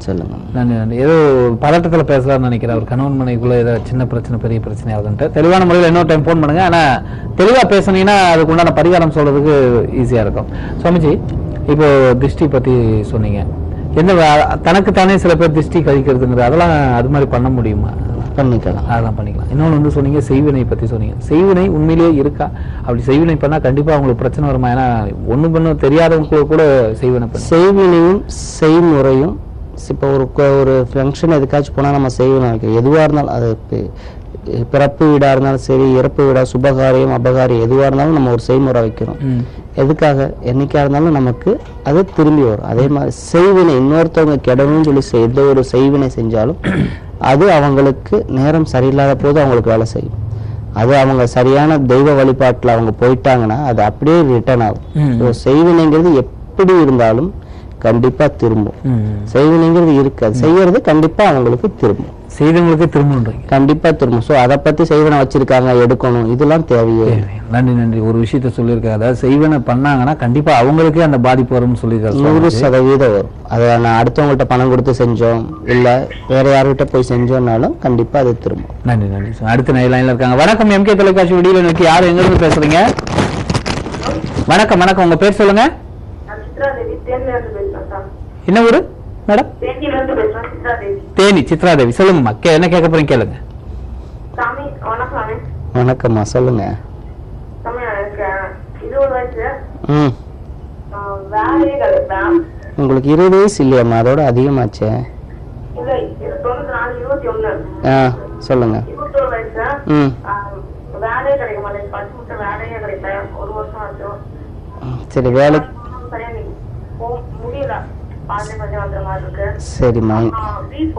சொல்லுங்க.
நன்றி நன்றி. ஏதோ பதட்டத்தில் பேசலாம்னு நினைக்கிறேன். ஒரு கணவன் மனைவிக்குள்ள ஏதோ சின்ன பிரச்சனை பெரிய பிரச்சனை ஆகுதுன்ட்டு தெளிவான முறையில் இன்னொரு டைம் ஃபோன் பண்ணுங்க. ஆனா தெளிவா பேசுனீங்கன்னா அதுக்கு உண்டான பரிகாரம் சொல்றதுக்கு ஈஸியா இருக்கும். சுவாமிஜி, இப்போ திருஷ்டி பத்தி சொன்னீங்க. என்ன தனக்குத்தானே சில பேர் திருஷ்டி கழிக்கிறதுங்கிறது, அதெல்லாம் அது மாதிரி பண்ண முடியுமா?
பண்ணிக்கலாம்,
அதெல்லாம் பண்ணிக்கலாம். இன்னொன்று வந்து சொன்னீங்க, செய்வினை பத்தி சொன்னீங்க. செய்வினை உண்மையிலேயே இருக்கா? அப்படி செய்வினை பண்ணா கண்டிப்பா அவங்களுக்கு பிரச்சனை வருமா? ஏன்னா ஒண்ணு பண்ண தெரியாதவங்களுக்கு கூட செய்வினை பண்ண.
செய்வினையும் செய்முறையும் இப்போ ஒரு ஃபங்க்ஷன் எதுக்காச்சும் போனால் நம்ம செய்வினை வைக்கிறோம். எதுவாக இருந்தாலும், அது பிறப்பு வீடாக இருந்தாலும் சரி, இறப்பு வீடா, சுபகாரியம் அபகாரியம் எதுவாக இருந்தாலும் நம்ம ஒரு செய்முறை வைக்கிறோம். எதுக்காக? என்னைக்கா இருந்தாலும் நமக்கு அது திரும்பி வரும். அதே மாதிரி செய்வினை இன்னொருத்தவங்க கெடணும்னு சொல்லி எந்த ஒரு செய்வினை செஞ்சாலும் அது அவங்களுக்கு நேரம் சரியில்லாத போது அவங்களுக்கு வேலை செய்யும். அது அவங்க சரியான தெய்வ வழிபாட்டில் அவங்க போயிட்டாங்கன்னா அது அப்படியே ரிட்டர்ன் ஆகும். செய்வினைங்கிறது எப்படி இருந்தாலும் கண்டிப்பா திரும்பும். செய்வினைங்கிறது இருக்காது, செய்யறது கண்டிப்பா அவங்களுக்கு திரும்பும்.
செய்தவங்களுக்கு திரும்ப
கண்டிப்பா திரும்பும். ஸோ அதை பத்தி செய்வனை வச்சிருக்காங்க எடுக்கணும், இதெல்லாம் தேவையே.
நன்றி நன்றி. ஒரு விஷயத்த சொல்லியிருக்காங்க, அதாவது செய்வனை பண்ணாங்கன்னா கண்டிப்பா அவங்களுக்கே அந்த பாதிப்பு வரும்னு சொல்லியிருக்காரு.
100% வரும். அதை நான் அடுத்தவங்கள்ட்ட பணம் கொடுத்து செஞ்சோம் இல்ல வேற யார்கிட்ட போய் செஞ்சோம்னாலும் கண்டிப்பா அது திரும்பும்.
நன்றி நன்றி. அடுத்த லைன்ல இருக்காங்க. வணக்கம், MK தொலைக்காட்சி விடியலை நோக்கி யார் எங்க இருந்து பேசுறீங்க? வணக்கம் வணக்கம், உங்க பேர் சொல்லுங்க. என்ன ஊரு மேடம்? தேனி சித்ராதேவி. சொல்லுங்கம்மா, என்ன கேட்க போறீங்க கேளுங்க.
வணக்கம்மா, சொல்லுங்க. உங்களுக்கு 20 வயசு இல்லையாம்மா? அதோட அதிகமாச்சே. சொல்லுங்க. சரி, வேலைக்கு சரிம்மா.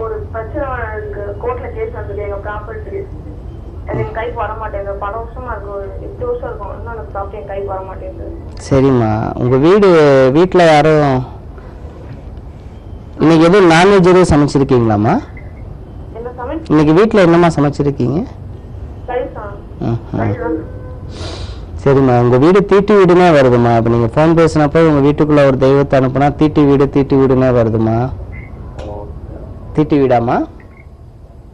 ஒரு பிரச்சனை இருக்கு, கோர்ட்ல கேஸ் வந்தது. எங்க ப்ராப்பர்ட்டி எனக்கு கைக்கு வர மாட்டேங்குது. பல வருஷமா இருக்கு, 8 வருஷம் இருக்கும். இன்னும் எனக்கு ப்ராப்பர்ட்டி என் கைக்கு வர மாட்டேங்குது.
சரிம்மா, உங்க வீட்டுல யாரும் இன்னைக்கு எதுவும் நான்வெஜ் எதுவும் சமைச்சிருக்கீங்களாம்மா?
என்ன சமைச்சு?
இன்னைக்கு வீட்டுல என்னம்மா சமைச்சிருக்கீங்க? சரிம்மா, உங்க வீடு தீட்டு வீடுனே வருதுமா. இப்ப நீங்க போன் பேசினப்ப உங்க வீட்டுக்குள்ள ஒரு தெய்வத்தை அனுப்புனா தீட்டு வீடுனே வருதுமா. தீட்டு வீடாமா?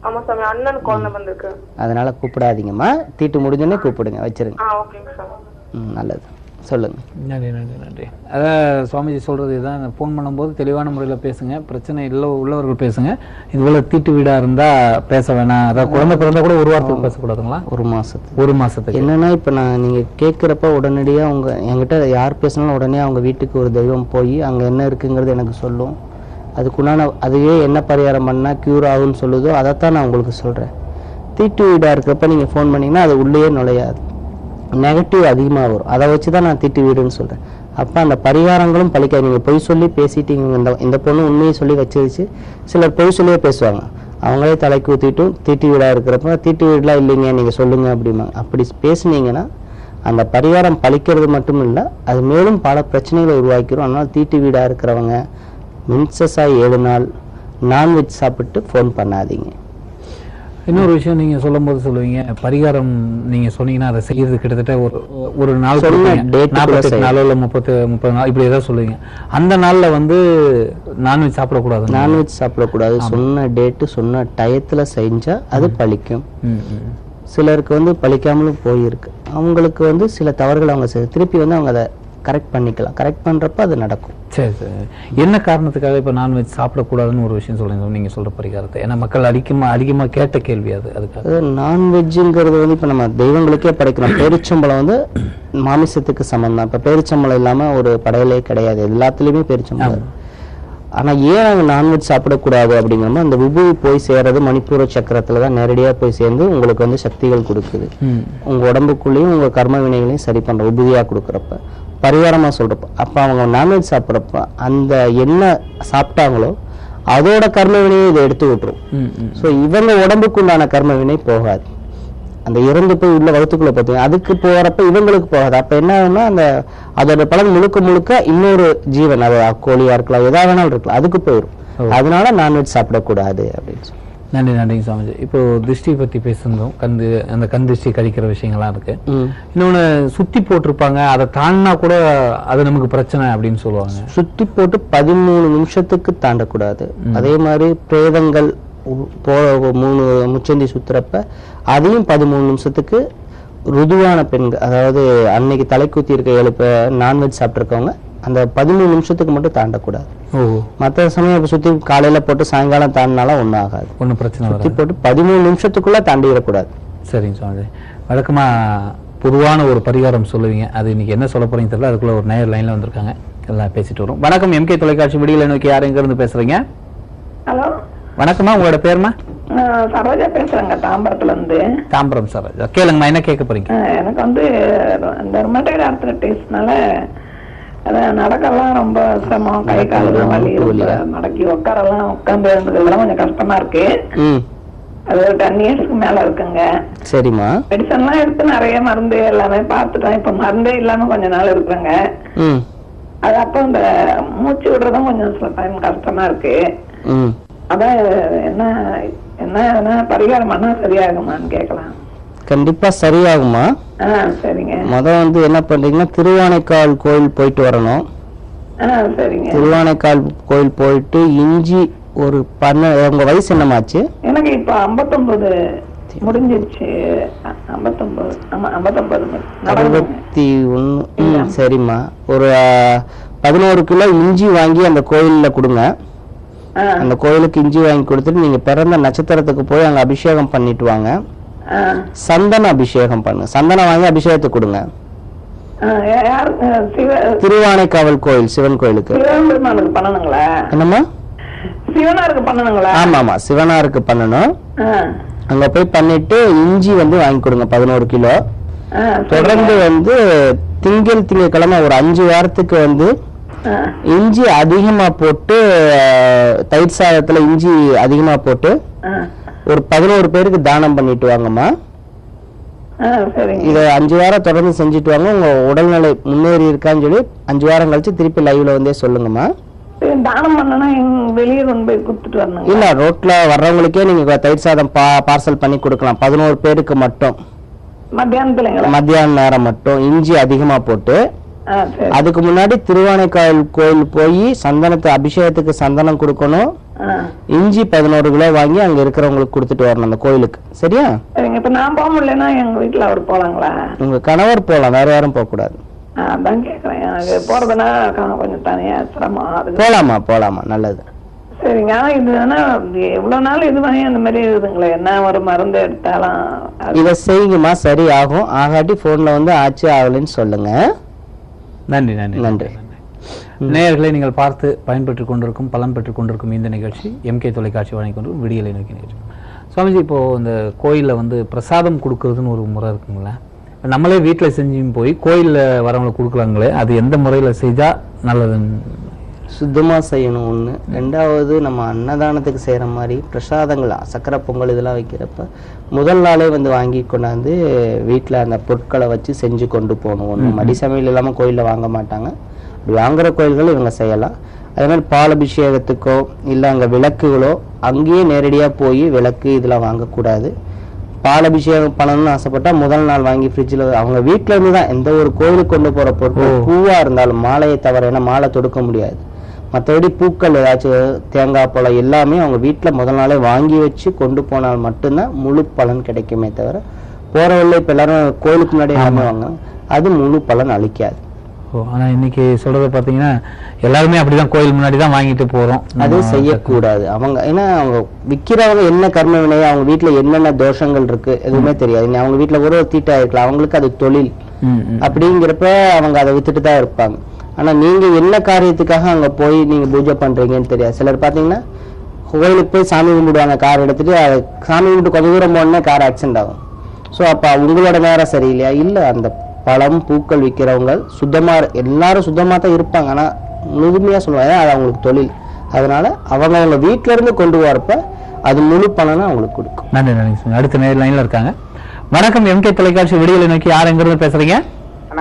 ஆமா சாமி, அண்ணன் குழந்தை வந்திருக்கு.
அதனால கூப்பிடாதீங்கம்மா, தீட்டு முடிஞ்சோடனே கூப்பிடுங்க, வச்சிருங்க. நல்லது, சொல்லுங்க.
நன்றி நன்றி நன்றி. அதான் சுவாமிஜி சொல்றது இதுதான், ஃபோன் பண்ணும்போது தெளிவான முறையில் பேசுங்க, பிரச்சனை உள்ளவர்கள் பேசுங்க. இதுபோல தீட்டு வீடா இருந்தா பேச வேணாம். அதாவது குழந்தை பிறந்தா கூட ஒரு வாரத்துக்கு பேசக்கூடாதுங்களா? ஒரு மாசத்துக்கு.
என்னன்னா இப்ப நீங்க கேட்கிறப்ப உடனடியா அவங்க என்கிட்ட யார் பேசினாலும் உடனே அவங்க வீட்டுக்கு ஒரு தெய்வம் போய் அங்க என்ன இருக்குங்கிறது எனக்கு சொல்லும். அதுக்குண்டான அதுவே என்ன பரிகாரம் பண்ணா கியூர் ஆகும்னு சொல்லுதோ அதைத்தான் நான் உங்களுக்கு சொல்றேன். தீட்டு வீடா இருக்கிறப்ப நீங்க ஃபோன் பண்ணீங்கன்னா அது உள்ளேயே நுழையாது, நெகட்டிவ் அதிகமாக வரும். அதை வச்சு தான் நான் தீட்டு வீடுன்னு சொல்கிறேன். அப்போ அந்த பரிகாரங்களும் பழிக்க. நீங்கள் பொய் சொல்லி பேசிட்டீங்க, இந்த பொண்ணு உண்மையை சொல்லி வச்சிருச்சு. சிலர் பொய் சொல்லியே பேசுவாங்க, அவங்களே தலைக்கு ஊற்றிட்டும் தீட்டு வீடாக இருக்கிறப்ப தீட்டு வீடெலாம் இல்லைங்க நீங்கள் சொல்லுங்கள் அப்படிம்பாங்க. அப்படி பேசுனீங்கன்னா அந்த பரிகாரம் பழிக்கிறது மட்டும் இல்லை, அது மேலும் பல பிரச்சனைகளை உருவாக்கிடும். அதனால் தீட்டு வீடாக இருக்கிறவங்க மின்சஸாக 7 நாள் நான்வெஜ் சாப்பிட்டு ஃபோன் பண்ணாதீங்க.
இன்னொரு விஷயம் நீங்க சொல்லும் போது சொல்லுவீங்க, பரிகாரம் நீங்க சொன்னீங்கன்னா அதை செய்யறது கிட்டத்தட்ட ஒரு நாள்
சொன்ன date
48 நாளோ இல்ல 30 நாள் இப்படி ஏதாவது சொல்லுவீங்க. அந்த நாள்ல வந்து நான்வெஜ் சாப்பிடக்கூடாது.
நான்வெஜ் சாப்பிடக்கூடாது. சொன்ன டேட்டு சொன்ன டயத்துல செஞ்சா அது பழிக்கும். சிலருக்கு வந்து பழிக்காமலும் போயிருக்கு. அவங்களுக்கு வந்து சில தவறுகள் அவங்க திருப்பி வந்து அவங்க அதை கரெக்ட் பண்ணிக்கலாம். கரெக்ட் பண்றப்ப அது நடக்கும்.
சரி சரி. என்ன காரணத்துக்காக இப்ப நான்வெஜ் சாப்பிடக்கூடாதுன்னு ஒரு விஷயம் சொல்றீங்க நீங்க சொல்ற பரிகாரத்தை? ஏன்னா மக்கள் அதிகமா கேட்ட கேள்வி அது. அதுக்காக
நான்வெஜ்ங்கிறது வந்து இப்ப நம்ம தெய்வங்களுக்கே படைக்கிறோம். பேரிச்சம்பழம் வந்து மாமிசத்துக்கு சமம் தான். இப்ப பேரிச்சம்பழம் இல்லாம ஒரு படையலே கிடையாது. எல்லாத்துலயுமே பேரிச்சம்பழம். ஆனா ஏன் அவங்க நான்வெஜ் சாப்பிடக்கூடாது அப்படிங்கிறோம், அந்த விபூதி போய் சேர்றது மணிப்பூர சக்கரத்துலதான் நேரடியா போய் சேர்ந்து உங்களுக்கு வந்து சக்திகள் கொடுக்குது. உங்க உடம்புக்குள்ளேயும் உங்க கர்ம வினைகளையும் சரி பண்ற விபூதியா கொடுக்குறப்ப பரிகாரமா சொல்றப்ப அப்ப அவங்க நான்வெஜ் சாப்பிட்றப்ப அந்த என்ன சாப்பிட்டாங்களோ அதோட கர்ம வினையை இதை எடுத்து விட்டுரும். சோ இவங்க உடம்புக்குண்டான கர்ம வினை போகாது. அந்த இறந்து போய் உள்ள வகுத்துக்குள்ள பார்த்தீங்க அதுக்கு போறப்ப இவங்களுக்கு போகாது. அப்ப என்ன ஆகும்னா அந்த அதோட பலன் முழுக்க இன்னொரு ஜீவன், அது கோழியா இருக்கலாம் எதா வேணாலும் இருக்கலாம், அதுக்கு போயிடும். அதனால நான்வெஜ் சாப்பிடக்கூடாது அப்படின்னு சொல்லி.
நன்றிங்க சுவாமிஜி. இப்போ திருஷ்டி பத்தி பேசுறோம். அந்த கண் திருஷ்டி கழிக்கிற விஷயங்கள்லாம் இருக்கு. இன்னொன்னு சுத்தி போட்டிருப்பாங்க, அதை தாண்டினா கூட அது நமக்கு பிரச்சனை அப்படின்னு சொல்லுவாங்க.
சுத்தி போட்டு 13 நிமிஷத்துக்கு தாண்டக்கூடாது. அதே மாதிரி பிரேதங்கள் 3 முச்சந்தி சுத்துறப்ப அதையும் 13 நிமிஷத்துக்கு ருதுவான பெண்கள், அதாவது அன்னைக்கு தலைக்குத்தி இருக்க 7 பேர் நான்வெஜ் சாப்பிட்டுருக்கவங்க அந்த 13 நிமிஷத்துக்கு மட்டும் தாண்டக்கூடாது. மற்ற சமயம் சுத்தி காலையில போட்டு சாயங்காலம் தாண்டினாலும் ஒன்றும் ஆகாது, ஒன்றும் பிரச்சனை. சுத்தி போட்டு 13 நிமிஷத்துக்குள்ள தாண்டிடக்கூடாது.
சரிங்க சுவாமி. வழக்கமா பொதுவான ஒரு பரிகாரம் சொல்லுவீங்க, அது இன்னைக்கு என்ன சொல்ல போறீங்க தெரியல. அதுக்குள்ள ஒரு நேயர் லைன்ல வந்திருக்காங்க, எல்லாம் பேசிட்டு வரும். வணக்கம், எம்கே தொலைக்காட்சி விடியலை நோக்கி யார் எங்க இருந்து பேசுறீங்க?
ஹலோ
வணக்கம்மா, உங்களோட பேருமா?
சரோஜா பேசுறேங்க, தாம்பரத்துல இருந்து.
தாம்பரம் சரோஜா, கேளுங்கம்மா, என்ன கேட்க போறீங்க?
எனக்கு வந்து இந்த ருமட்டாய்டு ஆர்த்ரைட்டிஸ்னால நடக்கலாம் ரொம்ப சிரமம், கை காலெல்லாம் வலி, நடக்கி உட்காந்து இருந்ததுலாம் கொஞ்சம் கஷ்டமா இருக்கு. அது 10 இயர்ஸ்க்கு மேல இருக்குங்க.
சரிம்மா.
மெடிசன் எல்லாம் எடுத்து நிறைய மருந்து எல்லாமே பார்த்துட்டேன். இப்ப மருந்தே இல்லாம கொஞ்ச நாள் இருக்குங்க. அது அப்ப இந்த மூச்சு விடுறதும் கொஞ்சம் சில டைம் கஷ்டமா இருக்கு. அதான் என்ன என்ன பரிகாரம் பண்ணா சரியாகுமான்னு கேட்கலாம்.
கண்டிப்பா சரியாகுமா?
சரிங்க.
வந்து என்ன பண்றீங்கன்னா திருவானைக்கால் கோயில் போயிட்டு வரணும்.
சரிங்க.
திருவானைக்கால் கோயில் போயிட்டு இஞ்சி ஒரு உங்க வயசு என்னமாச்சு?
எனக்கு இப்ப 59 முடிஞ்சிருச்சு. 59. ஆமா 59.
61. சரிம்மா. ஒரு 11 கிலோ இஞ்சி வாங்கி அந்த கோயில்ல கொடுங்க. அந்த கோயிலுக்கு இஞ்சி வாங்கி கொடுத்துட்டு நீங்க பிறந்த நட்சத்திரத்துக்கு போய் அங்க அபிஷேகம் பண்ணிட்டு வாங்க. சந்தன அபிஷேகம் பண்ணுங்க. சந்தனம் வாங்கி அபிஷேகத்தை கொடுங்க. திருவானைக்காவல் கோயில் சிவன் கோயிலுக்கு.
பண்ணணுங்களா?
என்னம்மா?
சிவனாருக்கு பண்ணணுங்களா?
ஆமா ஆமா, சிவனாருக்கு பண்ணணும். அங்க போய் பண்ணிட்டு இஞ்சி வாங்கி கொடுங்க 11 கிலோ. தொடர்ந்து திங்கட்கிழமை ஒரு 5 வாரத்துக்கு இஞ்சி அதிகமா போட்டு, தயிர் சாதத்துல இஞ்சி அதிகமா போட்டு ஒரு 11 பேருக்கு தானம் பண்ணிட்டு வாங்கம்மா. இத 5 வாரம் தொடர்ந்து செஞ்சுட்டு வாங்க. உங்க உடல்நிலை முன்னேறி இருக்கான்னு சொல்லி 5 வாரம் கழிச்சு திருப்பி லைவ்ல வந்தே சொல்லுங்கம்மா.
தானம் பண்ணனா வெளியே கொண்டு போய் கொடுத்துட்டு வரணும்?
இல்ல, ரோட்ல வர்றவங்களுக்கே நீங்க தயிர் சாதம் பார்சல் பண்ணி கொடுக்கலாம். 11 பேருக்கு மட்டும். மத்தியான நேரம் மட்டும் இஞ்சி அதிகமா போட்டு. அதுக்கு முன்னாடி திருவானைக்கால் கோயில் போய் சந்தனத்தை அபிஷேகத்துக்கு சந்தனம் கொடுக்கணும். இஞ்சி 11 கிலோ வாங்கி அங்க இருக்கிறவங்களுக்கு கொடுத்துட்டு வரணும் அந்த கோயிலுக்கு. சரியா?
இப்ப நான் போக முடியலன்னா எங்க வீட்டுல அவர் போலாங்களா?
உங்க கணவர் போலாம், வேற யாரும் போக கூடாது.
அதான் கேக்குறேன். எனக்கு போறதுன்னா கொஞ்சம் தனியா சிரமம்.
போலாமா, நல்லது.
சரிங்க. ஆனா இது எவ்வளவு நாள் இது பண்ணி அந்த மாதிரி இருக்குதுங்களே, என்ன ஒரு மருந்து எடுத்தாலும்
இத செய்யுங்கம்மா, சரி ஆகும். ஆகாட்டி போன்ல ஆச்சு ஆகலன்னு சொல்லுங்க.
நன்றி நன்றி நன்றி. நேயர்களை நீங்கள் பார்த்து பயன்பெற்றுக் கொண்டிருக்கும், பலன் பெற்றுக் கொண்டிருக்கும் இந்த நிகழ்ச்சி எம்கே தொலைக்காட்சி வழங்கி கொண்டிருக்கும் விடியலை நோக்கி நிகழ்ச்சி. சுவாமிஜி, இப்போ இந்த கோயிலில் பிரசாதம் கொடுக்கறதுன்னு ஒரு முறை இருக்குங்களா? நம்மளே வீட்டில் செஞ்சும் போய் கோயிலில் வரவங்களுக்கு கொடுக்கலாங்களே, அது எந்த முறையில் செஞ்சா நல்லதுன்னு?
சுத்தமா செய்யணும் ஒண்ணு. ரெண்டாவது, நம்ம அன்னதானத்துக்கு செய்யற மாதிரி பிரசாதங்கள் சக்கரை பொங்கல் இதெல்லாம் வைக்கிறப்ப முதல் நாளே வாங்கி கொண்டாந்து வீட்டுல அந்த பொருட்களை வச்சு செஞ்சு கொண்டு போகணும். ஒண்ணு மடி சமையல் இல்லாம கோயில்ல வாங்க மாட்டாங்க. வாங்குற கோயில்கள் இவங்க செய்யலாம். அதே மாதிரி பால் அபிஷேகத்துக்கோ இல்லை அங்கே விளக்குகளோ அங்கேயே நேரடியாக போய் விளக்கு இதெல்லாம் வாங்கக்கூடாது. பால் அபிஷேகம் பண்ணணும்னு ஆசைப்பட்டா முதல் நாள் வாங்கி ஃப்ரிட்ஜில் அவங்க வீட்டில இருந்து தான் எந்த ஒரு கோயிலுக்கு கொண்டு போகிற பொருட்கள் பூவாக இருந்தாலும் மாலையை தவிர, ஏன்னா மாலை தொடுக்க முடியாது, மற்றபடி பூக்கள் ஏதாச்சும் தேங்காய் பழம் எல்லாமே அவங்க வீட்டில் முதல் நாளே வாங்கி வச்சு கொண்டு போனால் மட்டும்தான் முழு பலன் கிடைக்குமே தவிர, போகிற வழியில் இப்போ எல்லாரும் கோயிலுக்கு முன்னாடி எல்லாமே வாங்க, அது முழு பலன் அளிக்காது.
ஆனா இன்னைக்கு சொல்றத பாத்தீங்கன்னா எல்லாருமே அப்படிதான் கோயில் முன்னாடி தான் வாங்கிட்டு போறோம்.
அது செய்யக்கூடாது. அவங்க ஏன்னா அவங்க விற்கிறவங்க என்ன கர்ம வினை, அவங்க வீட்டுல என்னென்ன தோஷங்கள் இருக்கு எதுவுமே தெரியாது. அவங்க வீட்டுல ஒரு தீட்டா இருக்கலாம், அவங்களுக்கு அது தொழில் அப்படிங்கிறப்ப அவங்க அதை வித்துட்டு தான் இருப்பாங்க. ஆனா நீங்க என்ன காரியத்துக்காக அங்க போய் நீங்க பூஜை பண்றீங்கன்னு தெரியாது. சிலர் பாத்தீங்கன்னா கோயிலுக்கு போய் சாமி கும்பிடுவாங்க, கார் எடுத்துட்டு சாமி கும்பிட்டு கொஞ்சம் தூரம் போனே கார் ஆக்சிடென்ட் ஆகும். ஸோ அப்ப உங்களோட நேரம் சரியில்லையா? இல்ல, அந்த பழம் பூக்கள் விற்கிறவங்க சுத்தமா எல்லாரும் சுத்தமா தான் இருப்பாங்க, ஆனா முழுமையா சொல்லுவாங்க அது அவங்களுக்கு தொழில். அதனால அவங்க வீட்டுல இருந்து கொண்டு வரப்ப அது முழு பலனை அவங்களுக்கு கொடுக்கும்.
நன்றி நன்றி. அடுத்த நேர் லைன்ல இருக்காங்க. வணக்கம், எம்கே தொலைக்காட்சி விடியலை நோக்கி யார் எங்க இருந்து பேசுறீங்க?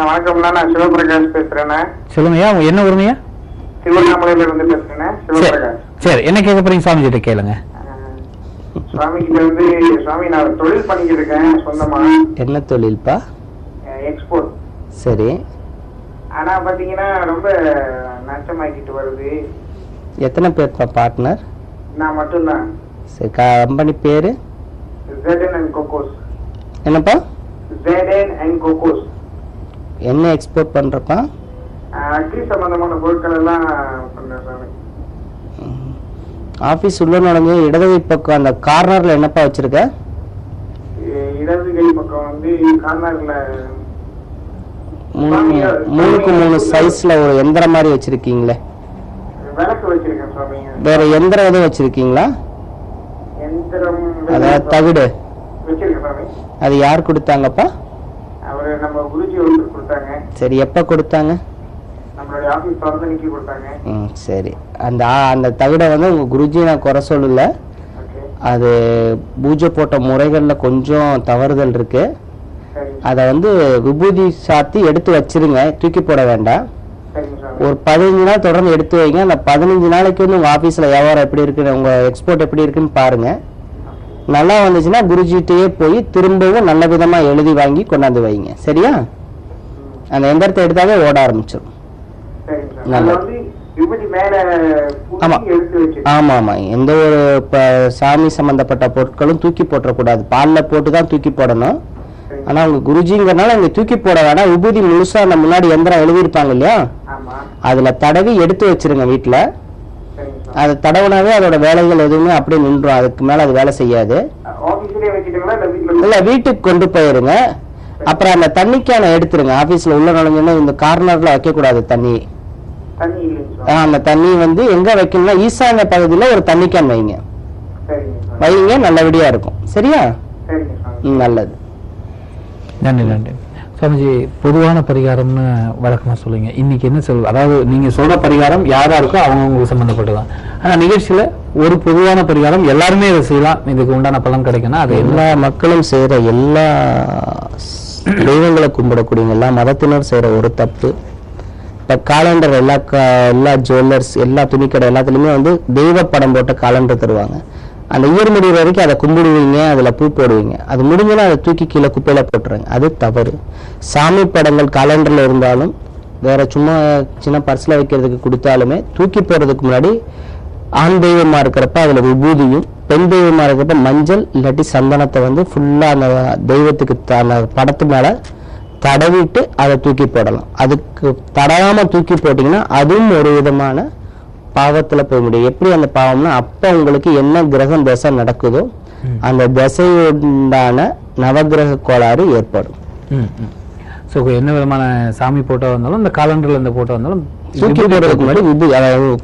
வணக்கம்ண்ணா, நான் சிவபிரகாஷ் பேசுறேன்.
சொல்லுங்கய்யா, என்ன ஊருமையா?
திருவண்ணாமலையில இருந்து பேசுறேன், சிவபிரகாஷ்.
சரி, என்ன கேட்க போறீங்க சுவாமி கிட்ட கேளுங்க.
சுவாமி கிட்ட வந்து, சுவாமி நான் தொழில் பண்ணிக்கிட்டு இருக்கேன் சொந்தமா.
என்ன தொழில்ப்பா?
எக்ஸ்போர்ட்.
சரி.
ஆனா பாத்தீங்கன்னா ரொம்ப நஷ்டமாக்கிட்டு வருது.
எத்தனை பேர்ப்பா பார்ட்னர்?
நான் மட்டும்தான்.
சரி, கம்பெனி பேரு?
ZN and Cocos.
என்னப்பா?
ZN and Cocos.
என்ன எக்ஸ்போர்ட் பண்றப்பா?
அக்ரி சம்பந்தமான பொருட்கள் எல்லாம் பண்றேன் சாமி.
ஆபீஸ் உள்ள நுழைஞ்சு இடது பக்கம் அந்த கார்னர்ல என்னப்பா வச்சிருக்க?
இடது கை பக்கம் வந்து கார்னர்ல
3க்கு 3 சைஸ்ல ஒரு எந்திரம் மாதிரி வச்சிருக்கீங்களே,
விளக்கு வச்சிருக்கேன் சுவாமி.
வேற எந்திரம் எதுவும் வச்சிருக்கீங்களா?
எந்திரம்
அதாவது தவிடு
வச்சிருக்கேன் சுவாமி.
அது யார் கொடுத்தாங்கப்பா?
அவரு நம்ம குருஜி ஒருத்தர் கொடுத்தாங்க.
சரி, எப்ப கொடுத்தாங்க?
நம்மளுடைய ஆபீஸ் திறந்து கொடுத்தாங்க.
சரி, அந்த தவிட வந்து உங்க குருஜி நான் குறை சொல்லல, அது பூஜை போட்ட முறைகள்ல கொஞ்சம் தவறுதல் இருக்கு. அதை வந்து விபூதி சாத்தி எடுத்து வச்சிருங்க, தூக்கி போட வேண்டாம். ஒரு 15 நாள் தொடர்ந்து எடுத்து வைங்க. அந்த 15 நாளைக்கு வந்து உங்க ஆபீஸ்ல வியாபாரம் எப்படி இருக்கு, உங்க எக்ஸ்போர்ட் எப்படி இருக்குன்னு பாருங்க. நல்லா வந்துச்சுன்னா குருஜிட்டையே போய் திரும்பவும் நல்ல விதமா எழுதி வாங்கி கொண்டாந்து வைங்க. சரியா? அந்த எந்திரத்தை எடுத்தாவே ஓட ஆரம்பிச்சிடும். ஆமா ஆமா, எந்த ஒரு சாமி சம்பந்தப்பட்ட பொருட்களும் தூக்கி போட்டக்கூடாது. பால்ல போட்டுதான் தூக்கி போடணும். ஆனா உங்க குருஜிங்கிறனால அங்க தூக்கி போட வேணாம். விபூதி முழுசா அந்த முன்னாடி எந்திரம் எழுதிருப்பாங்க இல்லையா, அதுல தடவி எடுத்து வச்சிருங்க வீட்டுல. அது தடவுனாவே அதோட வேலைகள் எதுவுமே அப்படியே நின்றும், அதுக்கு மேல அது வேலை செய்யாது. இல்ல, வீட்டுக்கு கொண்டு போயிருங்க. அப்புறம் அந்த தண்ணிக்கான எடுத்துருங்க. ஆபீஸ்ல உள்ள நுழைஞ்சோன்னா இந்த கார்னர்ல வைக்க கூடாது தண்ணி. அந்த தண்ணி வந்து எங்க வைக்கணும்னா ஈசான்ய பகுதியில ஒரு தண்ணி கேன் வைங்க, நல்லபடியா இருக்கும். சரியா? நல்லது.
நன்றி நன்றி. சுவாமிஜி, பொதுவான பரிகாரம்னு வழக்கமா சொல்லுங்க. இன்னைக்கு என்ன சொல்லுங்க, அதாவது நீங்க சொல்ற பரிகாரம் யாரா இருக்கோ அவங்களுக்கு சம்பந்தப்பட்டதான். ஆனா நிகழ்ச்சியில ஒரு பொதுவான பரிகாரம் எல்லாருமே இதை செய்யலாம், இதுக்கு உண்டான பலன் கிடைக்கும்னா அது
எல்லா மக்களும் செய்யற, எல்லா தெய்வங்களை கும்பிடக்கூடிய எல்லா மதத்தினர் செய்யற ஒரு தப்பு. இப்ப காலண்டர் எல்லா ஜுவல்லர்ஸ், எல்லா துணிக்கடை எல்லாத்துலயுமே வந்து தெய்வ படம் போட்ட காலண்டர் தருவாங்க. அந்த இயர் முடிகிற வரைக்கும் அதை கும்பிடுவீங்க, அதுல பூ போடுவீங்க. அது முடிஞ்சோன்னா அதை தூக்கி கீழே குப்பையில போட்டுருங்க. அது தவறு. சாமி படங்கள் காலண்டர்ல இருந்தாலும் வேற சும்மா சின்ன பர்ஸ்ல வைக்கிறதுக்கு கொடுத்தாலுமே தூக்கி போறதுக்கு முன்னாடி ஆண் தெய்வமா இருக்கிறப்ப அதுல விபூதியும், பெண் தெய்வமா இருக்கிறப்ப மஞ்சள் இல்லாட்டி சந்தனத்தை வந்து ஃபுல்லா அந்த தெய்வத்துக்கு அந்த படத்து மேல தடவிட்டு அதை தூக்கி போடலாம். அதுக்கு தடவாம தூக்கி போட்டீங்கன்னா அதுவும் ஒரு விதமான பாவத்துல போய் முடியும். எப்படி அந்த பாவம்னா, அப்ப உங்களுக்கு என்ன கிரகம் தசை நடக்குதோ அந்த தசையுண்டான நவகிரக கோளாறு ஏற்படும்.
என்ன விதமான சாமி போட்டோ வந்தாலும் இந்த காலண்டர்ல இந்த போட்டோ வந்தாலும்
தூக்கி போடுறதுக்கு முன்னாடி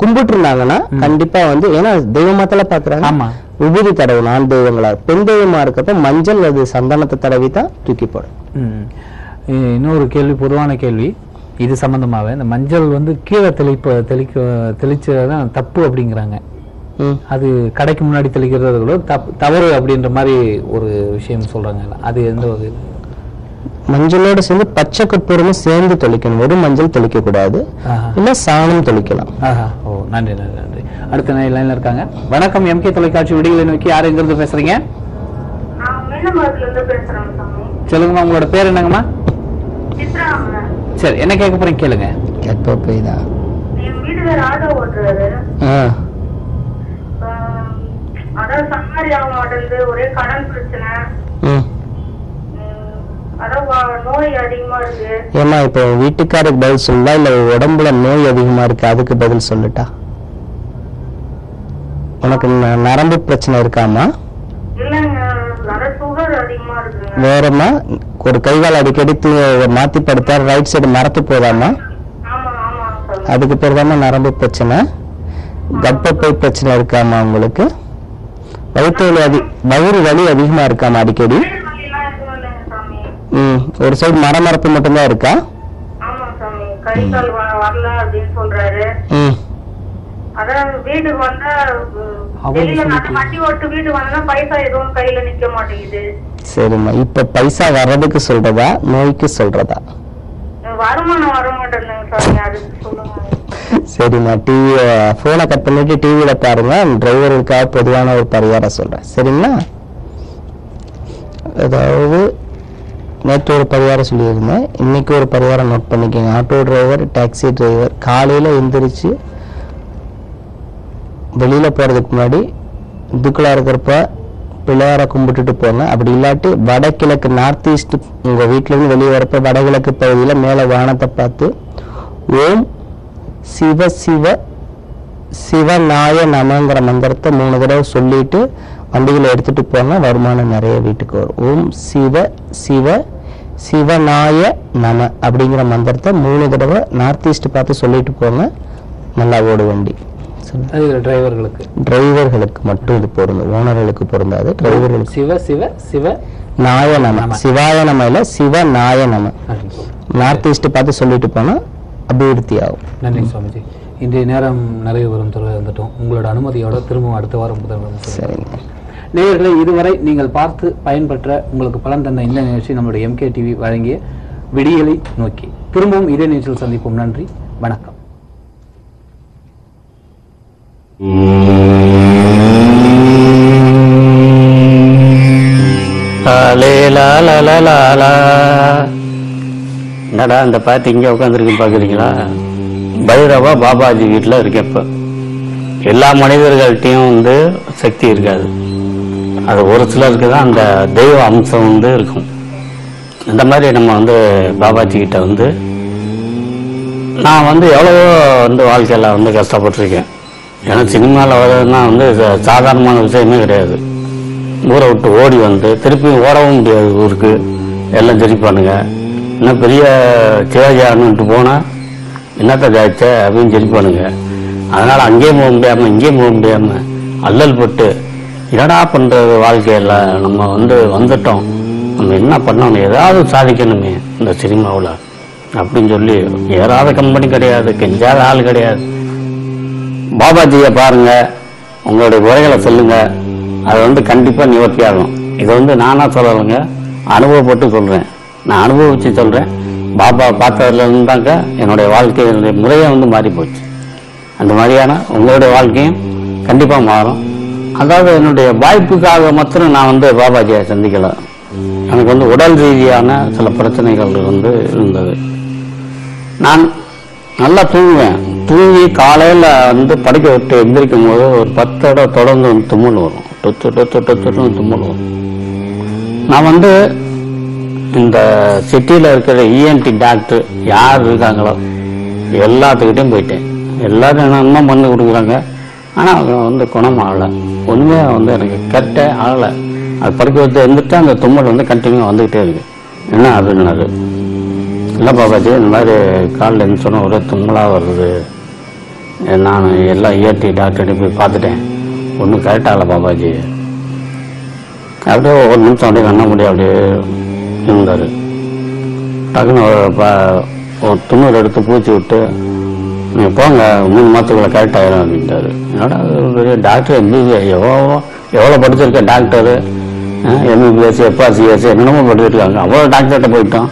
கும்பிட்டு இருந்தாங்கன்னா கண்டிப்பா வந்து, ஏன்னா தெய்வமாத்தல பாக்குறாங்க, விபூதி தடவும். ஆண் தெய்வங்களா பெண் தெய்வமா இருக்கப்ப மஞ்சள் அது சந்தனத்தை தடவி தான் தூக்கி போடும்.
இன்னொரு கேள்வி, பொதுவான கேள்வி இது சம்பந்தமாவே, இந்த மஞ்சள் வந்து கீழே தெளிச்சதான் தப்பு அப்படிங்கிறாங்க. அது கடைக்கு முன்னாடி தெளிக்கிறது கூட தவறு அப்படின்ற மாதிரி ஒரு விஷயம் சொல்றாங்க. அது எந்த வகை?
மஞ்சளோட சேர்ந்து பச்சை கற்பூரமும் சேர்ந்து தெளிக்கணும். வெறும் மஞ்சள் தெளிக்க கூடாது, இல்ல சாணம் தெளிக்கலாம்.
சந்தோஷம். நன்றி நன்றி நன்றி. அடுத்த லைன்ல இருக்காங்க. வணக்கம். எம்கே தொலைக்காட்சி விடிகளை நோக்கி யார் எங்க இருந்து பேசுறீங்க? சொல்லுங்கம்மா, உங்களோட பேர் என்னங்கம்மா? சரி, என்ன கேட்க போறீங்க கேளுங்க.
ஒரே கடன் பிரச்சனை, நோய் அதிகமா இருக்கு.
ஏமா இப்ப வீட்டுக்காருக்கு பதில் சொல்லா இல்ல உடம்புல நோய் அதிகமா இருக்கு அதுக்கு பதில் சொல்லட்டா? உனக்கு நரம்பு பிரச்சனை இருக்காமா? வேறமா ஒரு கைகால் அடிக்கடி மாத்தி படுத்தா ரைட் சைடு மரத்து போதாமா? அதுக்கு பேர் தானே நரம்பு பிரச்சனை. கர்ப்பப்பை பிரச்சனை இருக்காமா உங்களுக்கு? வயிறு வலி அதிகமா இருக்காமா அடிக்கடி? ஒரு சைடு மரமரப்பு மட்டும்தான் இருக்கா? சரிம்மா, இப்ப பைசா வர்றதுக்கு சொல்றதா நோய்க்கு சொல்றதா? சரிம்மா, டிவி போனை கட் பண்ணிட்டு டிவியில பாருங்க. டிரைவர்களுக்காக பொதுவான ஒரு பரிகாரம் சொல்றேன், சரிங்களா? அதாவது நேற்று ஒரு பரிகாரம் சொல்லியிருந்தேன், இன்னைக்கு ஒரு பரிகாரம் நோட் பண்ணிக்கோங்க. ஆட்டோ டிரைவர், டாக்ஸி டிரைவர் காலையில எந்திரிச்சு வெளியில போறதுக்கு முன்னாடி இதுக்குள்ள இருக்கிறப்ப பிள்ளையார கும்பிட்டுட்டு போங்க. அப்படி இல்லாட்டி வடகிழக்கு நார்த் ஈஸ்ட் உங்க வீட்டுல இருந்து வெளியே வரப்ப வடகிழக்கு பகுதியில மேல வானத்தை பார்த்து ஓம் சிவ சிவ சிவநாய நமங்கிற மந்திரத்தை 3 தடவை சொல்லிட்டு வண்டிகளை எடுத்துட்டு போங்க. வருமானம் நிறைய வீட்டுக்கு வரும். ஓம் சிவ சிவ சிவநாய நம அப்படிங்கிற மந்திரத்தை 3 தடவை நார்த் ஈஸ்ட் பார்த்து சொல்லிட்டு போங்க. நல்லா ஓடு வண்டி. டிரைவர்களுக்கு மட்டும் இது பொருந்தும், ஓனர்களுக்கு பொருந்தாது. டிரைவர்களுக்கு சிவ சிவ சிவ நாய நம, சிவாய நம இல்ல சிவநாய நம நார்த் ஈஸ்ட் பார்த்து சொல்லிட்டு போனா அபிவிருத்தி ஆகும்.
நன்றி சுவாமிஜி. இன்றைய நேரம் நிறைய வரும் தொழில் வந்துட்டோம். உங்களோட அனுமதியோட திரும்பவும் அடுத்த வாரம் புதன்கிழமை.
சரிங்க
நேயர்களை, இதுவரை நீங்கள் பார்த்து பயன்பெற்ற உங்களுக்கு பலன் தந்த இந்த நிகழ்ச்சி நம்மளுடைய எம்கே டிவி வழங்கிய விடியலை நோக்கி. திரும்பவும் இதே நிகழ்ச்சியில் சந்திப்போம். நன்றி, வணக்கம்.
என்னடா இந்த பாட்டு இங்கே உட்காந்துருக்கு பார்க்குறீங்களா? பைரவா பாபாஜி வீட்டில் இருக்கேன். இப்போ எல்லா மனிதர்கள்ட்டையும் வந்து சக்தி இருக்காது, அது ஒரு சிலருக்கு தான் அந்த தெய்வ அம்சம் வந்து இருக்கும். இந்த மாதிரி நம்ம வந்து பாபாஜி கிட்ட வந்து நான் வந்து எவ்வளவோ வந்து வாழ்க்கையில் வந்து கஷ்டப்பட்டிருக்கேன். ஏன்னா சினிமாவில் வர்றதுன்னா வந்து சாதாரணமான விஷயமே கிடையாது. ஊரை விட்டு ஓடி வந்து திருப்பி ஓடவும் முடியாது ஊருக்கு, எல்லாம் ஜெரிப்பானுங்க. இன்னும் பெரிய சிவாஜியானுன்ட்டு போனால் என்னத்த ஜாய்ச்ச அப்படின்னு ஜெரிப்பானுங்க. அதனால் அங்கேயும் போக முடியாமல் இங்கேயும் போக முடியாமல் அல்லல் பட்டு என்னடா பண்ணுறது வாழ்க்கையில் நம்ம வந்து வந்துட்டோம், நம்ம என்ன பண்ணணும், ஏதாவது சாதிக்கணுமே இந்த சினிமாவில் அப்படின்னு சொல்லி ஏறாத கம்பெனி கிடையாது, கெஞ்சாத ஆள் கிடையாது. பாபாஜியை பாருங்க, உங்களுடைய குறைகளை சொல்லுங்க, அது வந்து கண்டிப்பாக நிவர்த்தி ஆகும். இதை வந்து நானாக சொல்லலைங்க, அனுபவப்பட்டு சொல்கிறேன். நான் அனுபவித்து சொல்கிறேன். பாபா பார்த்ததுல இருந்தாங்க என்னுடைய வாழ்க்கையினுடைய முறையை வந்து மாறி போச்சு. அந்த மாதிரியான உங்களுடைய வாழ்க்கையும் கண்டிப்பாக மாறும். அதாவது என்னுடைய வாய்ப்புக்காக மாத்திரம் நான் வந்து பாபாஜியை சந்திக்கலை. எனக்கு வந்து உடல் ரீதியான சில பிரச்சனைகள் வந்து இருந்தது. நான் நல்லா தூங்குவேன். தூங்கி காலையில் வந்து படுக்க விட்டு எந்திரிக்கும் போது ஒரு 10 தடவை தொடர்ந்து வந்து தும்மல் வரும். தொட்டு தும்மல் வரும். நான் வந்து இந்த சிட்டியில் இருக்கிற இஎன்டி டாக்டர் யார் இருக்காங்களோ எல்லாத்துக்கிட்டையும் போயிட்டேன். எல்லாரும் என்னென்ன பண்ணி கொடுக்குறாங்க, ஆனால் அவங்க வந்து குணம் ஆகலை. ஒன்றுமே வந்து எனக்கு கரெக்டே ஆகலை. அது படுக்க வச்சு இருந்துட்டு அந்த தும்மல் வந்து கண்டினியூ வந்துக்கிட்டே இருக்கு. என்ன அப்படின்னாரு, இல்லை பாபாஜி இந்த மாதிரி காலில் என்ன சொன்னால் ஒரே தும்மலாக வருது, நான் எல்லாம் இஎன்டி டாக்டர்கிட்ட போய் பார்த்துட்டேன், ஒன்றும் கரெக்டாகலை பாபாஜி. அப்படியே ஒரு நிமிஷம் அப்படியே கண்ண முடியும் அப்படியே இருந்தார். டக்குன்னு ஒரு துண்ணூறு எடுத்து பூச்சி விட்டு நீங்கள் போங்க 3 மாதத்துக்குள்ள கரெக்ட் ஆகிடும் அப்படின்ட்டாரு. என்னோட பெரிய டாக்டர் எம்பிபிஎஸ் எவ்வளோ படிச்சிருக்க டாக்டரு, எம்பிபிஎஸ் எஃப்ஆர்சிஎஸ் என்னென்னமோ படிச்சிருக்காங்க. அவ்வளோ டாக்டர்கிட்ட போயிட்டோம்,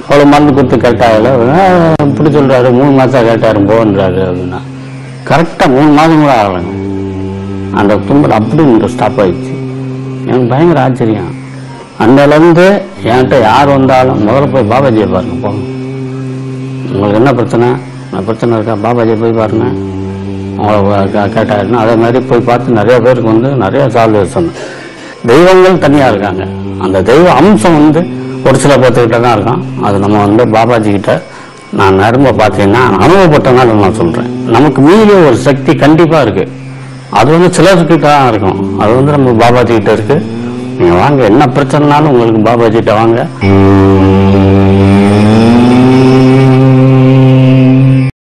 அவ்வளோ மருந்து கொடுத்து கரெக்ட் ஆகலை. இப்படி சொல்கிறாரு 3 மாதம் கரெக்ட் ஆகிரும் போன்றாரு அப்படின்னா கரெக்டாக 3 மாதம் கூட ஆகலைங்க. அந்த தும்பல் அப்படி ஸ்டாப் ஆயிடுச்சு. எனக்கு பயங்கர ஆச்சரியம். அந்தலேருந்து என்கிட்ட யார் வந்தாலும் முதல்ல போய் பாபாஜியை பாருங்க, போங்க, உங்களுக்கு என்ன பிரச்சனை இருக்கா, பாபாஜியை போய் பாருங்க, உங்களை கேட்டாருன்னா அதே மாதிரி போய் பார்த்து நிறைய பேருக்கு வந்து நிறைய சால்வ் சொன்னேன். தெய்வங்கள் தனியாக இருக்காங்க. அந்த தெய்வ அம்சம் வந்து ஒரு சில பேர்த்துக்கிட்ட தான் இருக்கும். அது நம்ம வந்து பாபாஜி கிட்ட நான் நரம்ப பார்த்தீங்கன்னா அனுபவப்பட்டனால நான் சொல்கிறேன். நமக்கு மீறிய ஒரு சக்தி கண்டிப்பாக இருக்குது. அது வந்து சிலர்கிட்ட தான் இருக்கும். அது வந்து நம்ம பாபாஜி கிட்ட இருக்குது. நீங்கள் வாங்க, என்ன பிரச்சனைனாலும் உங்களுக்கு பாபாஜி கிட்ட வாங்க.